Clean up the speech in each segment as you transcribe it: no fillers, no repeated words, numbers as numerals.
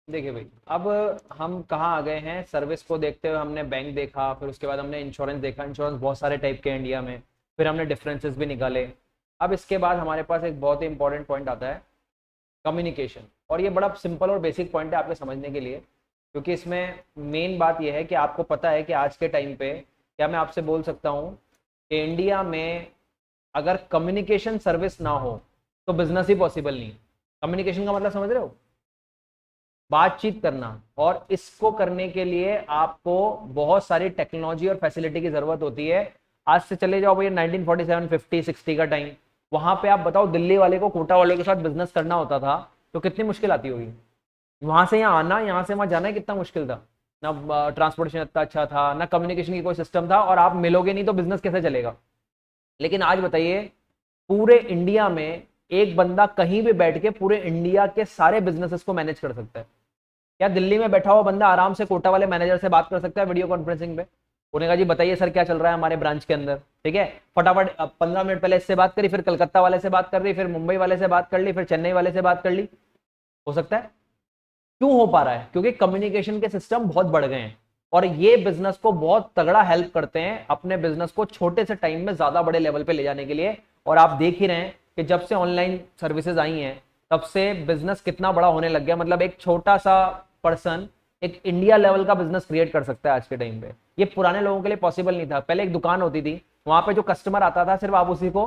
देखिए भाई, अब हम कहाँ आ गए हैं, सर्विस को देखते हुए हमने बैंक देखा, फिर उसके बाद हमने इंश्योरेंस देखा। इंश्योरेंस बहुत सारे टाइप के हैं इंडिया में, फिर हमने डिफरेंसेस भी निकाले। अब इसके बाद हमारे पास एक बहुत ही इंपॉर्टेंट पॉइंट आता है, कम्युनिकेशन। और ये बड़ा सिंपल और बेसिक पॉइंट है आपके समझने के लिए, क्योंकि इसमें मेन बात यह है कि आपको पता है कि आज के टाइम पे, क्या मैं आपसे बोल सकता हूँ कि इंडिया में अगर कम्युनिकेशन सर्विस ना हो तो बिजनेस ही पॉसिबल नहीं। कम्युनिकेशन का मतलब समझ रहे हो? बातचीत करना। और इसको करने के लिए आपको बहुत सारी टेक्नोलॉजी और फैसिलिटी की जरूरत होती है। आज से चले जाओ भैया 1947 50 60 का टाइम, वहां पे आप बताओ दिल्ली वाले को कोटा वाले के साथ बिजनेस करना होता था तो कितनी मुश्किल आती होगी। वहां से यहाँ आना, यहाँ से वहां जाना कितना मुश्किल था। ना ट्रांसपोर्टेशन इतना अच्छा था, ना कम्युनिकेशन की कोई सिस्टम था, और आप मिलोगे नहीं तो बिजनेस कैसे चलेगा। लेकिन आज बताइए, पूरे इंडिया में एक बंदा कहीं भी बैठ के पूरे इंडिया के सारे बिजनेसेस को मैनेज कर सकता है। क्या दिल्ली में बैठा हुआ बंदा आराम से कोटा वाले मैनेजर से बात कर सकता है वीडियो कॉन्फ्रेंसिंग पे? उन्हें कहा जी बताइए सर क्या चल रहा है हमारे ब्रांच के अंदर, ठीक है, फटाफट 15 मिनट पहले इससे बात करी, फिर कलकत्ता वाले से बात कर ली, फिर मुंबई वाले से बात कर ली, फिर चेन्नई वाले से बात कर ली। हो सकता है। क्यों हो पा रहा है? क्योंकि कम्युनिकेशन के सिस्टम बहुत बढ़ गए हैं, और ये बिजनेस को बहुत तगड़ा हेल्प करते हैं अपने बिजनेस को छोटे से टाइम में ज्यादा बड़े लेवल पे ले जाने के लिए। और आप देख ही रहे हैं कि जब से ऑनलाइन सर्विसेज आई हैं तब से बिजनेस कितना बड़ा होने लग गया। मतलब एक छोटा सा पर्सन एक इंडिया लेवल का बिजनेस क्रिएट कर सकता है आज के टाइम पे। ये पुराने लोगों के लिए पॉसिबल नहीं था। पहले एक दुकान होती थी, वहां पे जो कस्टमर आता था सिर्फ आप उसी को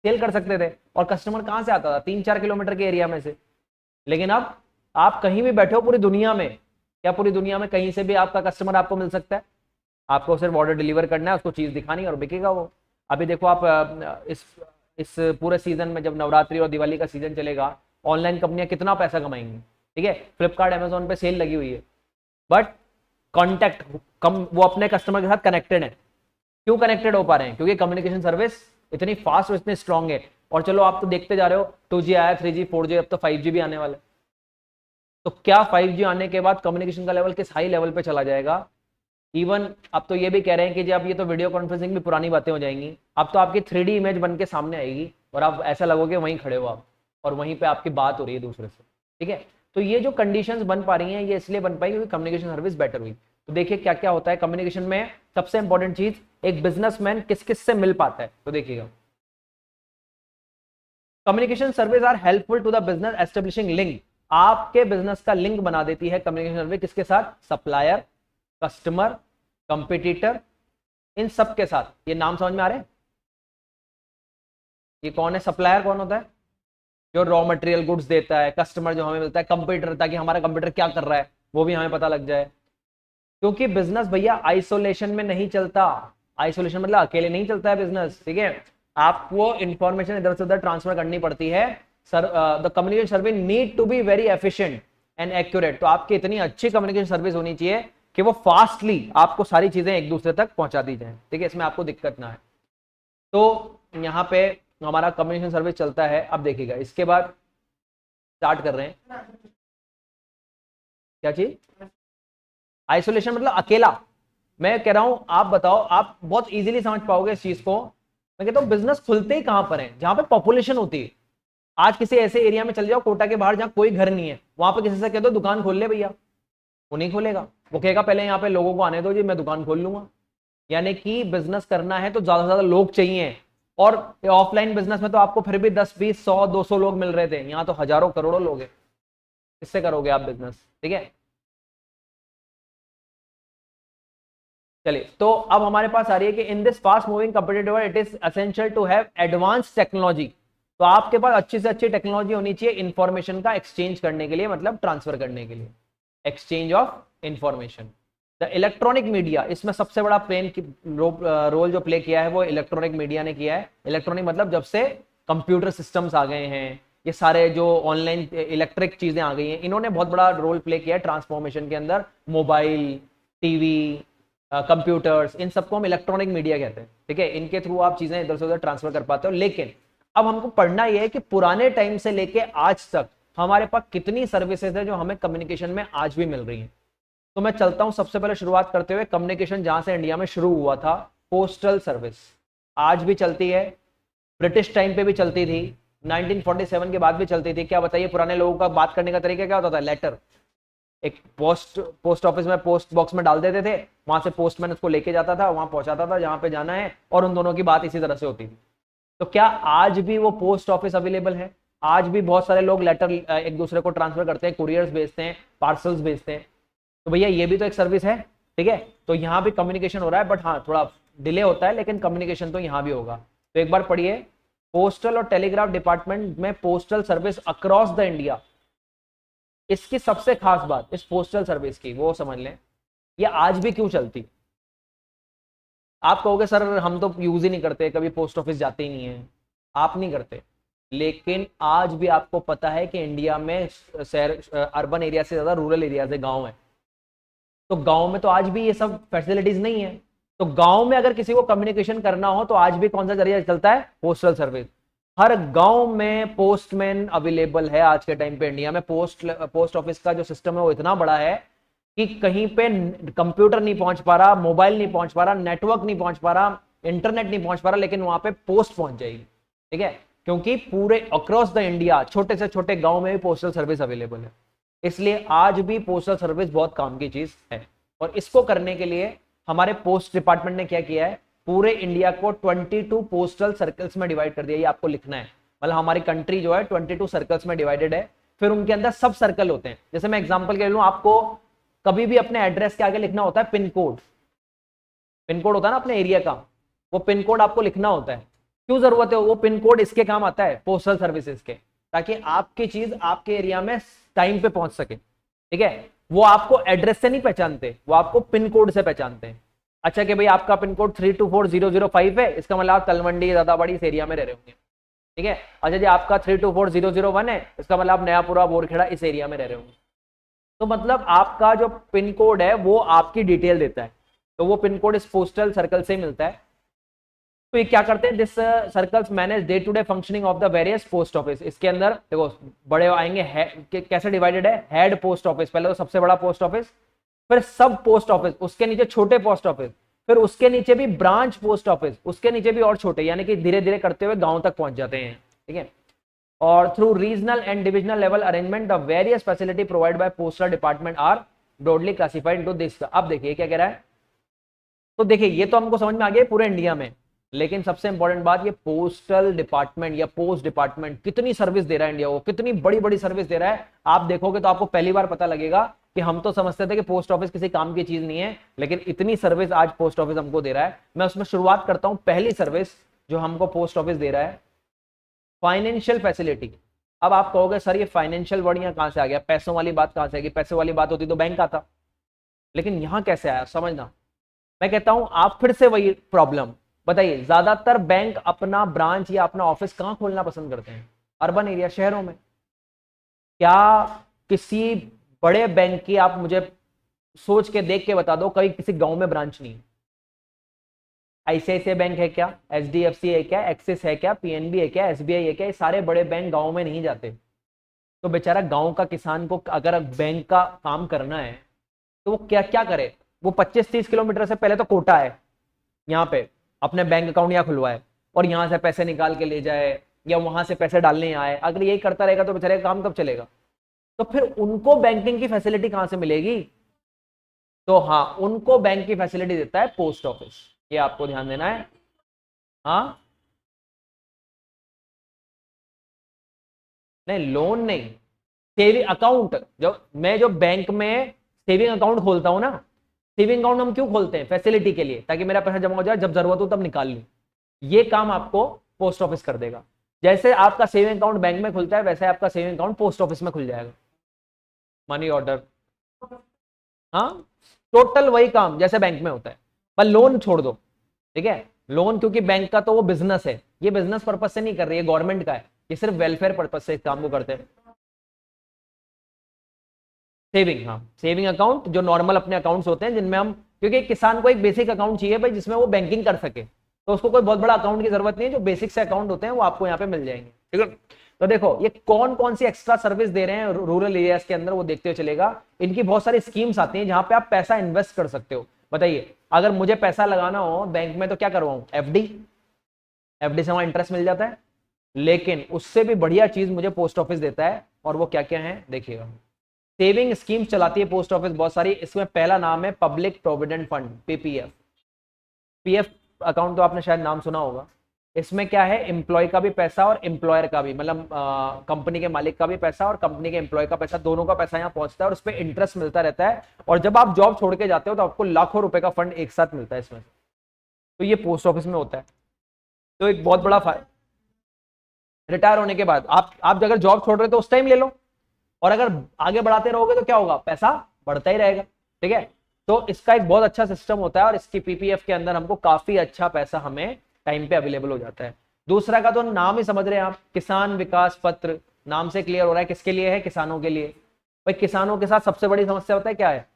सेल कर सकते थे, और कस्टमर कहां से आता था? 3-4 किलोमीटर के एरिया में से। लेकिन अब आप कहीं भी बैठे हो पूरी दुनिया में, क्या पूरी दुनिया में कहीं से भी आपका कस्टमर आपको मिल सकता है। आपको सिर्फ ऑर्डर डिलीवर करना है, उसको चीज दिखानी और बिकेगा वो। अभी देखो आप, इस पूरे सीजन में जब नवरात्रि और दिवाली का सीजन चलेगा, ऑनलाइन कंपनियां कितना पैसा कमाएंगी। ठीक है, फ्लिपकार्ट अमेजोन पे सेल लगी हुई है, बट कॉन्टैक्ट कम, वो अपने कस्टमर के साथ कनेक्टेड है। क्यों कनेक्टेड हो पा रहे हैं? क्योंकि कम्युनिकेशन सर्विस इतनी फास्ट और इतनी स्ट्रांग है। और चलो आप तो देखते जा रहे हो, 2G आया, 3G 4G, अब तो 5G भी आने वाला है। तो क्या 5G आने के बाद कम्युनिकेशन का लेवल किस हाई लेवल पे चला जाएगा। इवन अब तो ये भी कह रहे हैं कि जब ये तो वीडियो कॉन्फ्रेंसिंग भी पुरानी बातें हो जाएंगी, अब तो आपकी 3D इमेज बन के सामने आएगी और आप ऐसा लगोगे वहीं खड़े हो आप, और वहीं पे आपकी बात हो रही है दूसरे से। ठीक है, तो ये जो कंडीशंस बन पा रही हैं ये इसलिए बन पाई क्योंकि कम्युनिकेशन सर्विस बेटर हुई। तो देखिए क्या क्या होता है कम्युनिकेशन में। सबसे इंपॉर्टेंट चीज, एक बिजनेसमैन किस किस से मिल पाता है, तो देखिएगा, communication service are helpful to the business establishing link. आपके बिजनेस का लिंक बना देती है कम्युनिकेशन सर्विस, किसके साथ? सप्लायर, कस्टमर, कंपटीटर, इन सब के साथ। ये नाम समझ में आ रहे हैं? ये कौन है? सप्लायर कौन होता है? जो रॉ मटेरियल गुड्स देता है। कस्टमर जो हमें मिलता है। कंप्यूटर, ताकि हमारा कंप्यूटर क्या कर रहा है वो भी हमें पता लग जाए। क्योंकि बिजनेस भैया आइसोलेशन में नहीं चलता। आइसोलेशन मतलब अकेले नहीं चलता है बिजनेस, ठीक है। आपको इंफॉर्मेशन इधर से उधर ट्रांसफर करनी पड़ती है। Sir, the communication service need to be very efficient and accurate. तो आपकी इतनी अच्छी कम्युनिकेशन सर्विस होनी चाहिए कि वो फास्टली आपको सारी चीजें एक दूसरे तक पहुंचा दी जाए, ठीक है, इसमें आपको दिक्कत ना है। तो यहाँ पे हमारा कम्युनिकेशन सर्विस चलता है। अब देखिएगा इसके बाद स्टार्ट कर रहे हैं क्या चीज? आइसोलेशन मतलब अकेला। मैं कह रहा हूं, आप बताओ, आप बहुत इजीली समझ पाओगे इस चीज को। मैं कहता हूं बिजनेस खुलते ही कहां पर है? जहां पे पॉपुलेशन होती है। आज किसी ऐसे एरिया में चल जाओ कोटा के बाहर जहां कोई घर नहीं है, वहां पे किसी से कह दो दुकान खोल ले भैया, वो नहीं खोलेगा। वो कहेगा पहले यहाँ पे लोगों को आने दो जी, मैं दुकान खोल लूंगा। यानी कि बिजनेस करना है तो ज्यादा से ज्यादा लोग चाहिए। और ऑफलाइन बिजनेस में तो आपको फिर भी 10 20 100 200 लोग मिल रहे थे, यहाँ तो हजारों करोड़ों लोग हैं। किससे करोगे आप बिजनेस? ठीक है, चलिए, तो अब हमारे पास आ रही है कि in this fast moving competitive world it is essential to have advance technology. तो आपके पास अच्छी से अच्छी टेक्नोलॉजी होनी चाहिए इंफॉर्मेशन का एक्सचेंज करने के लिए, मतलब ट्रांसफर करने के लिए, exchange of information. The electronic media, इसमें सबसे बड़ा प्लेन रोल जो प्ले किया है वो इलेक्ट्रॉनिक मीडिया ने किया है। इलेक्ट्रॉनिक मतलब जब से कंप्यूटर सिस्टम्स आ गए हैं, ये सारे जो ऑनलाइन इलेक्ट्रिक चीजें आ गई हैं, इन्होंने बहुत बड़ा रोल प्ले किया है ट्रांसफॉर्मेशन के अंदर। मोबाइल, टीवी, कंप्यूटर्स, इन सबको हम इलेक्ट्रॉनिक मीडिया कहते हैं, ठीक है। इनके थ्रू आप चीजें इधर से उधर ट्रांसफर कर पाते हो। लेकिन अब हमको पढ़ना यह है कि पुराने टाइम से लेके आज तक हमारे पास कितनी सर्विसेज है जो हमें कम्युनिकेशन में आज भी मिल रही हैं। तो मैं चलता हूं सबसे पहले शुरुआत करते हुए कम्युनिकेशन जहां से इंडिया में शुरू हुआ था, पोस्टल सर्विस। आज भी चलती है, ब्रिटिश टाइम पे भी चलती थी, 1947 के बाद भी चलती थी। क्या बताइए, पुराने लोगों का बात करने का तरीका क्या होता था? लेटर। एक पोस्ट ऑफिस में पोस्ट बॉक्स में डाल देते थे, वहां से पोस्टमैन उसको लेके जाता था, वहां पहुंचाता था जहां पे जाना है, और उन दोनों की बात इसी तरह से होती थी। तो क्या आज भी वो पोस्ट ऑफिस अवेलेबल है? आज भी बहुत सारे लोग लेटर एक दूसरे को ट्रांसफर करते हैं, कुरियर्स भेजते हैं, पार्सल्स भेजते हैं। तो भैया ये भी तो एक सर्विस है, ठीक है। तो यहाँ भी कम्युनिकेशन हो रहा है, बट हाँ थोड़ा डिले होता है, लेकिन कम्युनिकेशन तो यहाँ भी होगा। तो एक बार पढ़िए, पोस्टल और टेलीग्राफ डिपार्टमेंट में postal service across the India. इसकी सबसे खास बात इस पोस्टल सर्विस की वो समझ लें, ये आज भी क्यों चलती। आप कहोगे सर हम तो यूज ही नहीं करते, कभी पोस्ट ऑफिस जाते ही नहीं है। आप नहीं करते, लेकिन आज भी आपको पता है कि इंडिया में शहर अर्बन एरिया से ज्यादा रूरल एरिया से गांव है। तो गांव में तो आज भी ये सब फैसिलिटीज नहीं है। तो गांव में अगर किसी को कम्युनिकेशन करना हो तो आज भी कौन सा जरिया चलता है? Postal service. हर गांव में पोस्टमैन अवेलेबल है आज के टाइम पे। इंडिया में पोस्ट ऑफिस का जो सिस्टम है वो इतना बड़ा है कि कहीं पे कंप्यूटर नहीं पहुंच पा रहा, मोबाइल नहीं पहुंच पा रहा, नेटवर्क नहीं पहुंच पा रहा, इंटरनेट नहीं पहुंच पा रहा, लेकिन वहां पे पोस्ट पहुंच जाएगी, ठीक है। क्योंकि पूरे अक्रॉस द इंडिया छोटे से छोटे गांव में भी पोस्टल सर्विस अवेलेबल है। इसलिए आज भी पोस्टल सर्विस बहुत काम की चीज है। और इसको करने के लिए हमारे पोस्ट डिपार्टमेंट ने क्या किया है, पूरे इंडिया को 22 पोस्टल सर्कल्स में डिवाइड कर दिया। ये आपको लिखना है, मतलब हमारी कंट्री जो है 22 सर्कल्स में डिवाइडेड है। फिर उनके अंदर सब सर्कल होते हैं। जैसे मैं एग्जांपल के लिए लूं, आपको कभी भी अपने एड्रेस के आगे लिखना होता है पिन कोड। पिन कोड होता है ना अपने एरिया का, वो पिन कोड आपको लिखना होता है। क्यों जरूरत है? वो पिन कोड इसके काम आता है, पोस्टल सर्विसेज के, ताकि आपकी चीज आपके एरिया में टाइम पे पहुंच सके, ठीक है। वो आपको एड्रेस से नहीं पहचानते, वो आपको पिन कोड से पहचानते हैं। अच्छा कि भाई आपका पिन कोड 324005 है, इसका मतलब आप तलवंडी दादाबाड़ी इस एरिया में रह रहे होंगे, ठीक है। अच्छा जी आपका 324001 है, इसका मतलब आप नयापुरा बोरखेड़ा इस एरिया में रह रहे होंगे। तो मतलब आपका जो पिन कोड है वो आपकी डिटेल देता है। तो वो पिन कोड इस पोस्टल सर्कल से मिलता है। तो ये क्या करते हैं, this circles manage day to day functioning of the various post office. इसके अंदर देखो बड़े आएंगे, कैसे डिवाइडेड है, हेड पोस्ट ऑफिस पहले तो सबसे बड़ा पोस्ट ऑफिस, फिर सब पोस्ट ऑफिस, उसके नीचे छोटे पोस्ट ऑफिस, फिर उसके नीचे भी ब्रांच पोस्ट ऑफिस, उसके नीचे भी और छोटे, यानी कि धीरे धीरे करते हुए गांव तक पहुंच जाते हैं, ठीक है। और through regional and divisional level arrangement the various facility provide by postal department are broadly classified into this. अब देखिए क्या कह रहा है। तो देखिए ये तो हमको समझ में आ गया पूरे इंडिया में, लेकिन सबसे इंपॉर्टेंट बात, ये पोस्टल डिपार्टमेंट या पोस्ट डिपार्टमेंट कितनी सर्विस दे रहा है इंडिया को, कितनी बड़ी बड़ी सर्विस दे रहा है। आप देखोगे तो आपको पहली बार पता लगेगा कि हम तो समझते थे कि पोस्ट ऑफिस किसी काम की चीज नहीं है, लेकिन इतनी सर्विस आज पोस्ट ऑफिस हमको दे रहा है। मैं उसमें शुरुआत करता हूं। पहली सर्विस जो हमको पोस्ट ऑफिस दे रहा है, फाइनेंशियल फैसिलिटी। अब आप कहोगे सर ये फाइनेंशियल वर्ड यहाँ कहां से आ गया, पैसों वाली बात कहां से आ गई? पैसों वाली बात होती तो बैंक आता, लेकिन यहां कैसे आया समझना। मैं कहता हूं आप फिर से वही प्रॉब्लम बताइए, ज्यादातर बैंक अपना ब्रांच या अपना ऑफिस कहां खोलना पसंद करते हैं? अर्बन एरिया, शहरों में। क्या किसी बड़े बैंक की, आप मुझे सोच के देख के बता दो, कभी किसी गांव में ब्रांच नहीं? आईसीआईसीआई बैंक है क्या, एचडीएफसी है क्या, एक्सिस है क्या, पीएनबी है क्या, एसबीआई है क्या? ये सारे बड़े बैंक गांव में नहीं जाते। तो बेचारा गांव का किसान को अगर बैंक का काम करना है तो वो क्या क्या करे? वो 25-30 किलोमीटर से पहले तो कोटा है, यहाँ पे अपने बैंक अकाउंट यहाँ खुलवाए और यहाँ से पैसे निकाल के ले जाए, या वहां से पैसे डालने आए। अगर यही करता रहेगा तो बेचारे का काम कब चलेगा? तो फिर उनको बैंकिंग की फैसिलिटी कहां से मिलेगी? तो हाँ, उनको बैंक की फैसिलिटी देता है पोस्ट ऑफिस। ये आपको ध्यान देना है। हाँ नहीं, लोन नहीं, सेविंग अकाउंट। जो बैंक में सेविंग अकाउंट खोलता हूं ना, सेविंग अकाउंट हम क्यों खोलते हैं? फैसिलिटी के लिए, ताकि मेरा पैसा जमा हो जाए, जब जरूरत हो तब निकाल लूं। ये काम आपको पोस्ट ऑफिस कर देगा। जैसे आपका सेविंग अकाउंट बैंक में खुलता है, वैसे आपका सेविंग अकाउंट पोस्ट ऑफिस में खुल जाएगा। मनी ऑर्डर, हाँ टोटल वही काम जैसे बैंक में होता है, पर लोन छोड़ दो, ठीक है। लोन क्योंकि बैंक का तो वो बिजनेस है, ये बिजनेस पर्पज से नहीं कर रही है, गवर्नमेंट का है, ये सिर्फ वेलफेयर पर्पज से इस काम को करते हैं। सेविंग, हाँ सेविंग अकाउंट जो नॉर्मल अपने अकाउंट्स होते हैं जिनमें हम, क्योंकि किसान को एक बेसिक अकाउंट चाहिए भाई जिसमें वो बैंकिंग कर सके, तो उसको कोई बहुत बड़ा अकाउंट की जरूरत नहीं है। जो बेसिक से अकाउंट होते हैं वो आपको यहाँ पे मिल जाएंगे, ठीक है। तो देखो ये कौन कौन सी एक्स्ट्रा सर्विस दे रहे हैं रूरल एरियाज के अंदर, वो देखते हुए चलेगा। इनकी बहुत सारी स्कीम्स आती हैं जहां पे आप पैसा इन्वेस्ट कर सकते हो। बताइए अगर मुझे पैसा लगाना हो बैंक में तो क्या करवाऊं? एफडी। एफडी से वहां इंटरेस्ट मिल जाता है, लेकिन उससे भी बढ़िया चीज मुझे पोस्ट ऑफिस देता है। और वो क्या क्या है देखिएगा। सेविंग स्कीम चलाती है पोस्ट ऑफिस बहुत सारी। इसमें पहला नाम है public provident fund, PPF. PF account तो आपने शायद नाम सुना होगा। इसमें क्या है, एम्प्लॉय का भी पैसा और एम्प्लॉयर का भी, मतलब कंपनी के मालिक का भी पैसा और कंपनी के एम्प्लॉय का पैसा, दोनों का पैसा यहाँ पहुंचता है और उस पर इंटरेस्ट मिलता रहता है। और जब आप जॉब छोड़ के जाते हो तो आपको लाखों रुपए का फंड एक साथ मिलता है इसमें। तो ये पोस्ट ऑफिस में होता है। तो एक बहुत बड़ा रिटायर होने के बाद आप अगर जॉब छोड़ रहे हो तो उस टाइम ले लो, और अगर आगे बढ़ाते रहोगे तो क्या होगा, पैसा बढ़ता ही रहेगा। ठीक है, तो इसका एक बहुत अच्छा सिस्टम होता है और इसकी पीपीएफ के अंदर हमको काफी अच्छा पैसा हमें टाइम पे अवेलेबल हो जाता है। दूसरा का तो नाम ही समझ रहे हैं आप, किसान विकास पत्र। नाम से क्लियर हो रहा है किसके लिए है, किसानों के लिए। भाई किसानों के साथ सबसे बड़ी समस्या होता है क्या है,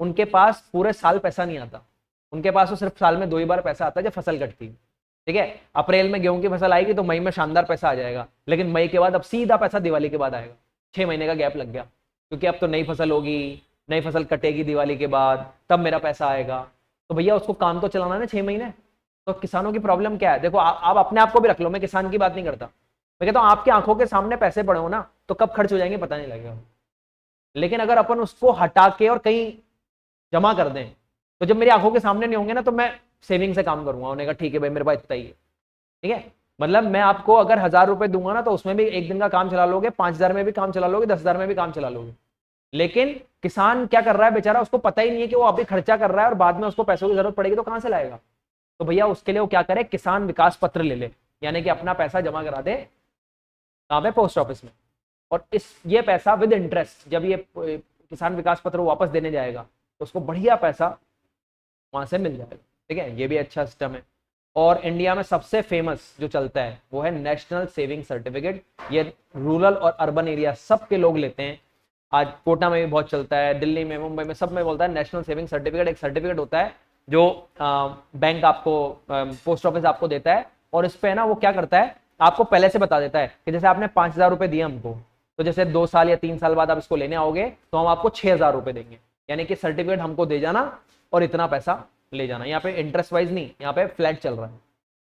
उनके पास पूरे साल पैसा नहीं आता। उनके पास तो सिर्फ साल में 2 ही बार पैसा आता है जब फसल कटती है। ठीक है, अप्रैल में गेहूं की फसल आएगी तो मई में शानदार पैसा आ जाएगा, लेकिन मई के बाद अब सीधा पैसा दिवाली के बाद आएगा। 6 महीने का गैप लग गया, क्योंकि अब तो नई फसल होगी, नई फसल कटेगी दिवाली के बाद, तब मेरा पैसा आएगा। तो भैया उसको काम तो चलाना है ना 6 महीने। तो किसानों की प्रॉब्लम क्या है, देखो आप अपने आप को भी रख लो, मैं किसान की बात नहीं करता। मैं कहता हूँ आपकी आंखों के सामने पैसे पड़े हो ना, तो कब खर्च हो जाएंगे पता नहीं लगेगा। लेकिन अगर अपन उसको हटा के और कहीं जमा कर दें, तो जब मेरी आंखों के सामने नहीं होंगे ना, तो मैं सेविंग से काम करूंगा। उन्होंने कहा ठीक है भाई मेरे पास इतना ही है। ठीक है, मतलब मैं आपको अगर 1000 रुपए दूंगा ना, तो उसमें भी एक दिन का काम चला लोगे, 5000 में भी काम चला लोगे, 10,000 में भी काम चला लोगे। लेकिन किसान क्या कर रहा है बेचारा, उसको पता ही नहीं है कि वो अभी खर्चा कर रहा है और बाद में उसको पैसों की जरूरत पड़ेगी तो कहां से लाएगा। तो भैया उसके लिए वो क्या करे, किसान विकास पत्र ले ले, यानी कि अपना पैसा जमा करा दे कहां पे, पोस्ट ऑफिस में। और ये पैसा विद इंटरेस्ट, जब ये किसान विकास पत्र वापस देने जाएगा तो उसको बढ़िया पैसा वहां से मिल जाएगा। ठीक है, ये भी अच्छा सिस्टम है। और इंडिया में सबसे फेमस जो चलता है वो है नेशनल सेविंग सर्टिफिकेट। ये रूरल और अर्बन एरिया सबके लोग लेते हैं। आज कोटा में भी बहुत चलता है, दिल्ली में, मुंबई में, सब में बोलता है नेशनल सेविंग सर्टिफिकेट। एक सर्टिफिकेट होता है जो बैंक आपको, पोस्ट ऑफिस आपको देता है, और इस पे ना वो क्या करता है, आपको पहले से बता देता है कि जैसे आपने 5,000 रुपए दिए हमको, तो जैसे 2 साल या 3 साल बाद आप इसको लेने आओगे तो हम आपको 6,000 रुपए देंगे, यानी कि सर्टिफिकेट हमको दे जाना और इतना पैसा ले जाना। यहाँ पे इंटरेस्ट वाइज नहीं, यहाँ पे फ्लैट चल रहा है।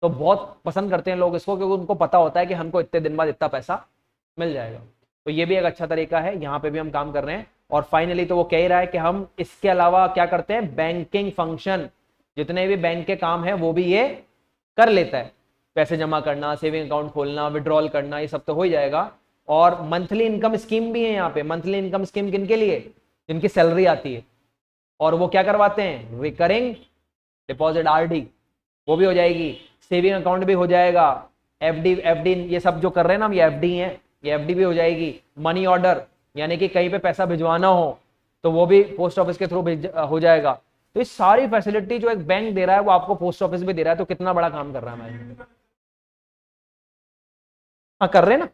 तो बहुत पसंद करते हैं लोग इसको, क्योंकि उनको पता होता है कि हमको इतने दिन बाद इतना पैसा मिल जाएगा। तो ये भी एक अच्छा तरीका है, यहाँ पे भी हम काम कर रहे हैं। और फाइनली तो वो कह ही रहा है कि हम इसके अलावा क्या करते हैं, बैंकिंग फंक्शन, जितने भी बैंक के काम है वो भी ये कर लेता है। पैसे जमा करना, सेविंग अकाउंट खोलना, विड्रॉल करना, ये सब तो हो ही जाएगा। और मंथली इनकम स्कीम भी है यहाँ पे। मंथली इनकम स्कीम किन के लिए, जिनकी सैलरी आती है, और वो क्या करवाते हैं, रिकरिंग डिपॉजिट आरडी, वो भी हो जाएगी। सेविंग अकाउंट भी हो जाएगा। एफडी, ये सब जो कर रहे हैं ना हम, ये एफडी है, ये एफडी भी हो जाएगी। मनी ऑर्डर, यानी कि कहीं पे पैसा भिजवाना हो तो वो भी पोस्ट ऑफिस के थ्रू हो जाएगा। तो ये सारी फैसिलिटी जो एक बैंक दे रहा है वो आपको पोस्ट ऑफिस भी दे रहा है। तो कितना बड़ा काम कर रहा है मैं, हाँ कर रहे हैं ना।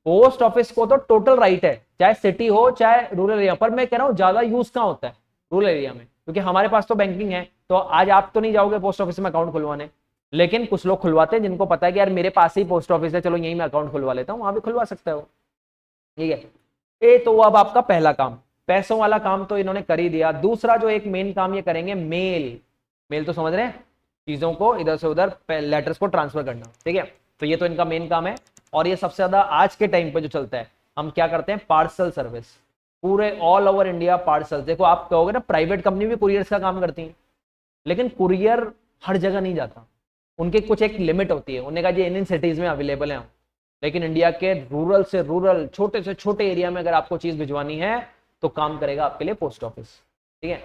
पोस्ट ऑफिस को तो टोटल राइट है, चाहे सिटी हो चाहे रूरल एरिया। पर मैं कह रहा हूं ज्यादा यूज कहां होता है, रूरल एरिया में, क्योंकि हमारे पास तो बैंकिंग है। तो आज आप तो नहीं जाओगे पोस्ट ऑफिस में अकाउंट खुलवाने, लेकिन कुछ लोग खुलवाते हैं जिनको पता है कि यार मेरे पास ही पोस्ट ऑफिस है, चलो यहीं मैं अकाउंट खुलवा लेता हूँ, वहां भी खुलवा सकते हो। ठीक है, ये तो अब आपका पहला काम, पैसों वाला काम तो इन्होंने कर ही दिया। दूसरा जो एक मेन काम ये करेंगे, मेल। मेल तो समझ रहे हैं, चीजों को इधर से उधर, लेटर्स को ट्रांसफर करना। ठीक है, तो ये तो इनका मेन काम है। और ये सबसे ज्यादा आज के टाइम पे जो चलता है, हम क्या करते हैं, पार्सल सर्विस। पूरे ऑल ओवर इंडिया पार्सल। देखो आप कहोगे ना प्राइवेट कंपनी भी कुरियर्स का काम करती है, लेकिन कुरियर हर जगह नहीं जाता, उनकी कुछ एक लिमिट होती है। उन्होंने कहा जी इन सिटीज में अवेलेबल है। लेकिन इंडिया के रूरल से रूरल, छोटे से छोटे एरिया में अगर आपको चीज भिजवानी है तो काम करेगा आपके लिए पोस्ट ऑफिस। ठीक है,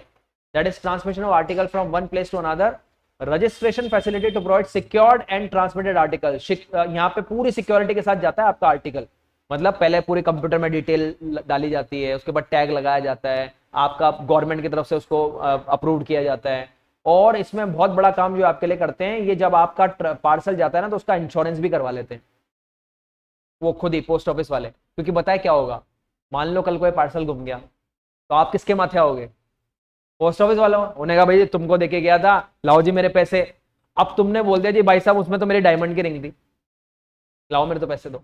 that is transmission of article from one place to another, registration facility to provide secured and transmitted article. यहाँ पे पूरी सिक्योरिटी के साथ जाता है आपका आर्टिकल। मतलब पहले पूरे कंप्यूटर में डिटेल डाली जाती है, उसके बाद टैग लगाया जाता है, आपका गवर्नमेंट की तरफ से उसको अप्रूव किया जाता है। और इसमें बहुत बड़ा काम जो आपके लिए करते हैं, ये जब आपका पार्सल जाता है ना, तो उसका इंश्योरेंस भी करवा लेते हैं वो खुद ही, पोस्ट ऑफिस वाले। क्योंकि बताए क्या होगा, मान लो कल कोई पार्सल गुम गया तो आप किसके माथे आओगे, पोस्ट ऑफिस वालों। उन्होंने कहा भाई जी तुमको देके गया था, लाओ जी मेरे पैसे। अब तुमने बोल दिया जी भाई साहब उसमें तो मेरी डायमंड की रिंग थी, लाओ मेरे तो पैसे दो।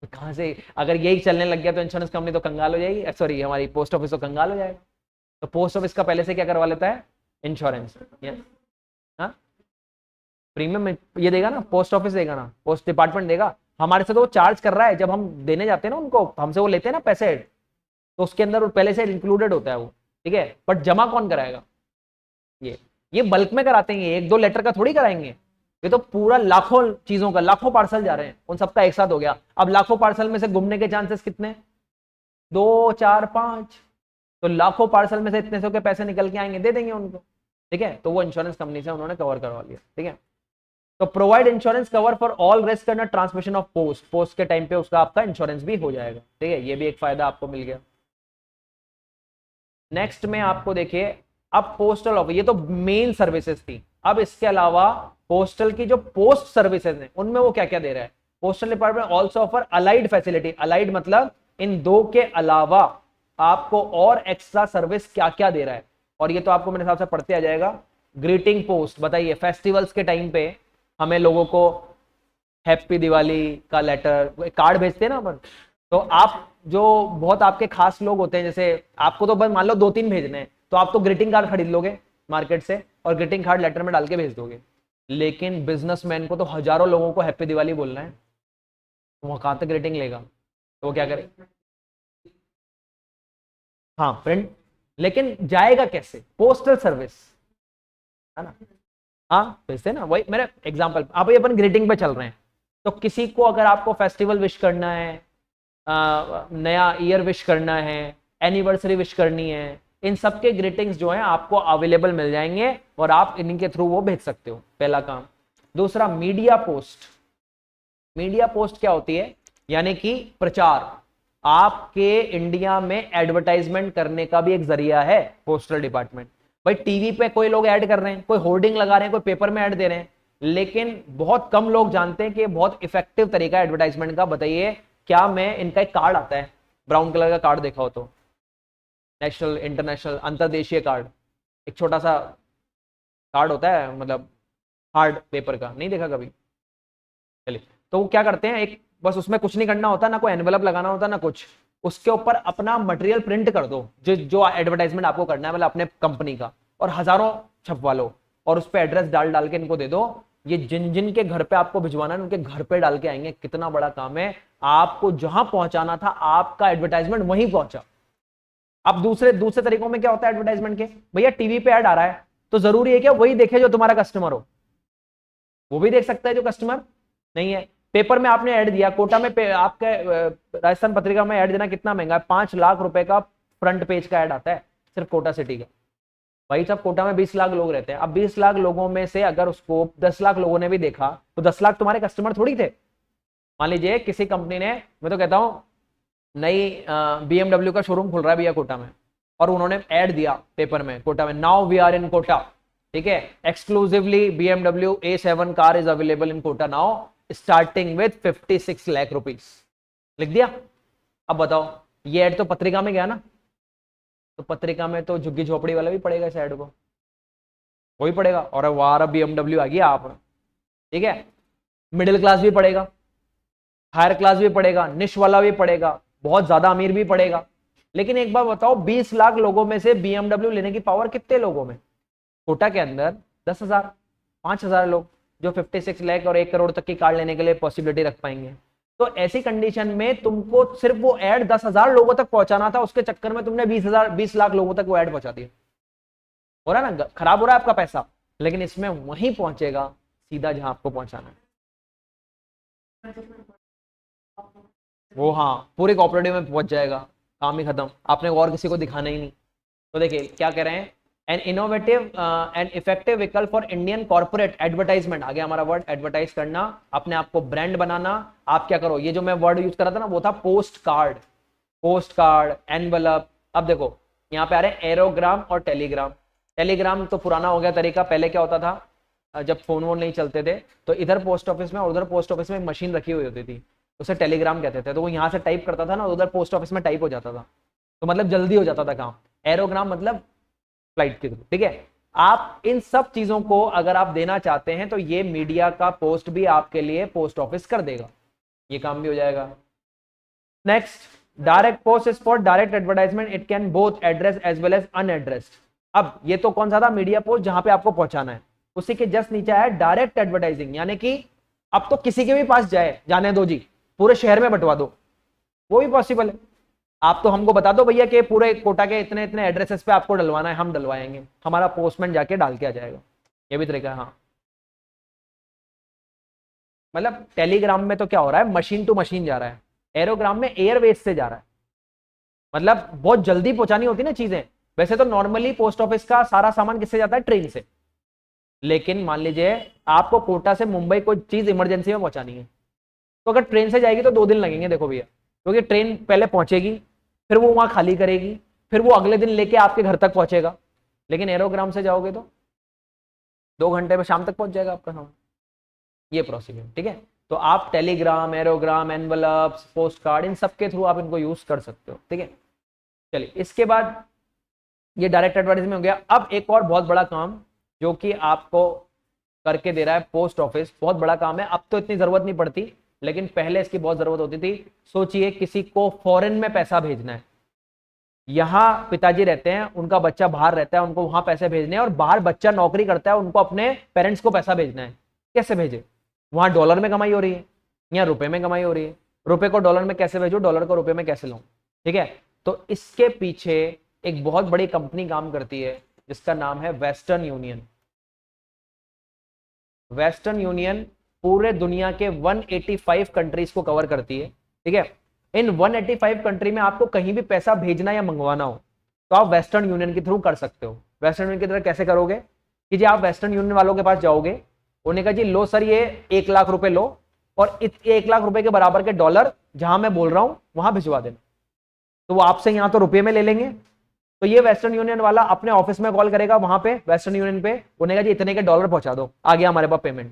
तो कहां से, अगर यही चलने लग गया तो इंश्योरेंस कंपनी तो कंगाल हो जाएगी, सॉरी हमारी पोस्ट ऑफिस तो कंगाल हो जाएगा। तो पोस्ट ऑफिस का पहले से क्या करवा लेता है, इंश्योरेंस। हाँ, प्रीमियम ये देगा ना, पोस्ट ऑफिस देगा ना, पोस्ट डिपार्टमेंट देगा। हमारे से तो वो चार्ज कर रहा है, जब हम देने जाते हैं ना उनको, हमसे वो लेते हैं ना पैसे, तो उसके अंदर वो पहले से इंक्लूडेड होता है वो, ठीक है। बट जमा कौन कराएगा? ये बल्क में कराते हैं, एक दो लेटर का थोड़ी कराएंगे, ये तो पूरा लाखों चीजों का, लाखों पार्सल जा रहे हैं, उन सबका एक साथ हो गया। अब लाखों पार्सल में से गुमने के चांसेस कितने? 2 4 5, तो लाखों पार्सल में से इतने सौ के पैसे निकल के आएंगे, दे देंगे उनको, ठीक है। तो वो इंश्योरेंस कंपनी से उन्होंने कवर करवा लिया, ठीक है। तो provide insurance cover for all risk and transmission of post के टाइम पे उसका आपका इंश्योरेंस भी हो जाएगा, ठीक है। ये भी एक फायदा आपको मिल गया। नेक्स्ट में आपको देखिए, अब पोस्टल ऑफिस, ये तो मेन सर्विसेज थी। अब इसके अलावा पोस्टल की जो पोस्ट सर्विसेज हैं उनमें वो क्या क्या दे रहा है? Postal department also offer allied facility. Allied मतलब इन दो के अलावा आपको और एक्स्ट्रा सर्विस क्या क्या दे रहा है, और ये तो आपको मेरे हिसाब से पढ़ते आ जाएगा। ग्रीटिंग पोस्ट, बताइए फेस्टिवल्स के टाइम पे हमें लोगों को हैप्पी दिवाली का लेटर, कार्ड भेजते हैं ना अपन, तो आप जो बहुत आपके खास लोग होते हैं, जैसे आपको तो बस मान लो 2 3 भेजने हैं, तो आप तो ग्रीटिंग कार्ड खरीद लोगे मार्केट से और ग्रीटिंग कार्ड लेटर में डाल के भेज दोगे। लेकिन बिजनेसमैन को तो हजारों लोगों को हैप्पी दिवाली बोलना है, तो वो कहां तक ग्रीटिंग लेगा? तो वो क्या करे? हाँ प्रिंट, लेकिन जाएगा कैसे? पोस्टल सर्विस, है ना। हाँ भेजते ना, वही मेरा एग्जांपल। आप ये अपन ग्रीटिंग पे चल रहे हैं, तो किसी को अगर आपको फेस्टिवल विश करना है, नया ईयर विश करना है, एनिवर्सरी विश करनी है, इन सब के ग्रीटिंग्स जो हैं आपको अवेलेबल मिल जाएंगे और आप इनके थ्रू वो भेज सकते हो, पहला काम। दूसरा, मीडिया पोस्ट। मीडिया पोस्ट क्या होती है? यानी कि प्रचार, आपके इंडिया में एडवर्टाइजमेंट करने का भी एक जरिया है पोस्टल डिपार्टमेंट। भाई टीवी पे कोई लोग ऐड कर रहे हैं, कोई होर्डिंग लगा रहे हैं, कोई पेपर में ऐड दे रहे हैं, लेकिन बहुत कम लोग जानते हैं कि बहुत इफेक्टिव तरीका है एडवर्टाइजमेंट का। बताइए, क्या मैं इनका एक कार्ड आता है, ब्राउन कलर का कार्ड देखा हो तो, नेशनल इंटरनेशनल अंतरदेशीय कार्ड, एक छोटा सा कार्ड होता है, मतलब हार्ड पेपर का, नहीं देखा कभी? चलिए, तो वो क्या करते हैं, एक बस उसमें कुछ नहीं करना होता, ना कोई एनवेलप लगाना होता ना कुछ, उसके ऊपर अपना मटेरियल प्रिंट कर दो, जो जो एडवर्टाइजमेंट आपको करना है, मतलब अपने कंपनी का, और हजारों छपवा लो और उस पर एड्रेस डाल डाल के इनको दे दो। ये जिन जिन के घर पे आपको भिजवाना है उनके घर पे डाल के आएंगे। कितना बड़ा काम है, आपको जहां पहुंचाना था आपका एडवर्टाइजमेंट वहीं पहुंचा। अब दूसरे दूसरे तरीकों में क्या होता है एडवर्टाइजमेंट के? भैया टीवी पे ऐड आ रहा है, तो जरूरी है क्या वही देखे जो तुम्हारा कस्टमर हो? वो भी देख सकता है जो कस्टमर नहीं है। पेपर में आपने ऐड दिया, कोटा में आपके राजस्थान पत्रिका में ऐड देना कितना महंगा है? 5 लाख रुपए का फ्रंट पेज का ऐड आता है सिर्फ कोटा सिटी का। भाई साहब, कोटा में 20 लाख लोग रहते हैं। अब 20 लाख लोगों में से अगर उसको 10 लाख लोगों ने भी देखा, तो 10 लाख तुम्हारे कस्टमर थोड़ी थे। मान लीजिए किसी कंपनी ने, मैं तो कहता हूं, नई BMW का शोरूम खुल रहा है भैया कोटा में, और उन्होंने ऐड दिया पेपर में कोटा में, now we are in Kota, ठीक है, exclusively BMW A7 car is available in Kota now starting with 56 lakh rupees, लिख दिया। अब बताओ, ये ऐड तो पत्रिका में गया ना, तो पत्रिका में तो झुग्गी झोपड़ी वाला भी पड़ेगा इस ऐड को, वही पड़ेगा। और वाह BMW आ गया आप, ठीक है, मिडिल क्लास भी पड़ेगा, हायर क्लास भी पड़ेगा, निश वाला भी पड़ेगा, बहुत ज्यादा अमीर भी पड़ेगा। लेकिन एक बार बताओ, 20 लाख लोगों में से BMW लेने की पावर कितने लोगों में? कोटा के अंदर 10,000 5,000 लोग जो 56 लाख और 1 करोड़ तक की कार लेने के लिए पॉसिबिलिटी रख पाएंगे। तो ऐसी कंडीशन में तुमको सिर्फ वो ऐड 10,000 लोगों तक पहुंचाना था, उसके चक्कर में तुमने 20 लाख लोगों तक वो ऐड पहुंचा दिया। हो रहा है ना, खराब हो रहा है आपका पैसा, लेकिन इसमें वहीं पहुंचेगा सीधा जहां आपको पहुंचाना है। वो हाँ, पूरे कोऑपरेटिव में पहुंच जाएगा, काम ही खत्म, आपने और किसी को दिखाना ही नहीं। तो देखिए क्या कह रहे हैं, an innovative and effective vehicle for Indian corporate advertisement. आगे हमारा वर्ड एडवर्टाइज करना, अपने आप को ब्रांड बनाना। आप क्या करो, ये जो मैं वर्ड यूज कर रहा था ना, वो था post card, post card, envelope. अब देखो यहाँ पे आ रहे हैं एरोग्राम और टेलीग्राम। टेलीग्राम तो पुराना हो गया तरीका। पहले क्या होता था, जब फोन वोन नहीं चलते थे, तो इधर पोस्ट ऑफिस में और उधर पोस्ट ऑफिस में एक मशीन रखी हुई होती थी, उसे टेलीग्राम कहते थे। तो वो यहाँ से टाइप करता था ना, उधर पोस्ट ऑफिस में टाइप हो जाता था, तो मतलब जल्दी हो जाता था काम। एरोग्राम मतलब फ्लाइट के थ्रू, ठीक है। आप इन सब चीजों को अगर आप देना चाहते हैं, तो ये मीडिया का पोस्ट भी आपके लिए पोस्ट ऑफिस कर देगा, ये काम भी हो जाएगा। Next, direct post is for direct advertisement, it can both address as well as unaddressed. अब ये तो कौन सा था, मीडिया पोस्ट, जहां पे आपको पहुंचाना है। उसी के जस्ट नीचे है डायरेक्ट एडवर्टाइजिंग, यानी कि अब तो किसी के भी पास जाए, जाने दो जी, पूरे शहर में बंटवा दो, वो भी पॉसिबल है। आप तो हमको बता दो भैया कि पूरे कोटा के इतने इतने एड्रेसेस पे आपको डलवाना है, हम डलवाएंगे, हमारा पोस्टमैन जाके डाल के आ जाएगा। ये भी तरीका है। हाँ, मतलब टेलीग्राम में तो क्या हो रहा है, मशीन टू मशीन जा रहा है, एरोग्राम में एयरवेज से जा रहा है, मतलब बहुत जल्दी पहुंचानी होती है ना चीजें। वैसे तो नॉर्मली पोस्ट ऑफिस का सारा सामान किससे जाता है, ट्रेन से। लेकिन मान लीजिए आपको कोटा से मुंबई कोई चीज इमरजेंसी में पहुंचानी है, तो अगर ट्रेन से जाएगी तो 2 दिन लगेंगे, देखो भैया, क्योंकि ट्रेन पहले पहुंचेगी, फिर वो वहां खाली करेगी, फिर वो अगले दिन लेके आपके घर तक पहुंचेगा। लेकिन एरोग्राम से जाओगे तो 2 घंटे में शाम तक पहुंच जाएगा आपका सामान। ये प्रोसीजर, ठीक है। तो आप टेलीग्राम, एरोग्राम, एनवलप्स, पोस्ट कार्ड, इन सब के थ्रू आप इनको यूज कर सकते हो, ठीक है। चलिए, इसके बाद ये डायरेक्ट एडवर्टाइजमेंट हो गया। अब एक और बहुत बड़ा काम जो कि आपको करके दे रहा है पोस्ट ऑफिस, बहुत बड़ा काम है। अब तो इतनी जरूरत नहीं पड़ती, लेकिन पहले इसकी बहुत जरूरत होती थी। सोचिए किसी को फॉरेन में पैसा भेजना है, यहाँ पिताजी रहते हैं, उनका बच्चा बाहर रहता है, उनको वहां पैसे भेजने हैं, और बाहर बच्चा नौकरी करता है, उनको अपने पेरेंट्स को पैसा भेजना है। कैसे भेजे, वहां डॉलर में कमाई हो रही है, यहाँ रुपए में कमाई हो रही है, रुपए को डॉलर में कैसे भेजू, डॉलर को रुपए में कैसे लूं, ठीक है। तो इसके पीछे एक बहुत बड़ी कंपनी काम करती है जिसका नाम है वेस्टर्न यूनियन। वेस्टर्न यूनियन पूरे दुनिया के 185 कंट्रीज को कवर करती है, ठीक है। इन 185 कंट्री में आपको कहीं भी पैसा भेजना या मंगवाना हो तो आप वेस्टर्न यूनियन के थ्रू कर सकते हो। वेस्टर्न यूनियन की तरह कैसे करोगे कि जी आप वेस्टर्न यूनियन वालों के पास जाओगे, उन्हें कहा जी लो सर ये 1 लाख रुपए लो, और 1 लाख रुपए के बराबर के डॉलर जहां मैं बोल रहा हूं वहां भिजवा देना। तो वो आपसे यहां तो रुपये में ले लेंगे, तो ये वेस्टर्न यूनियन वाला अपने ऑफिस में कॉल करेगा वहां पे वेस्टर्न यूनियन पे, उन्हें कहा जी इतने के डॉलर पहुंचा दो, आ गया हमारे पास पेमेंट,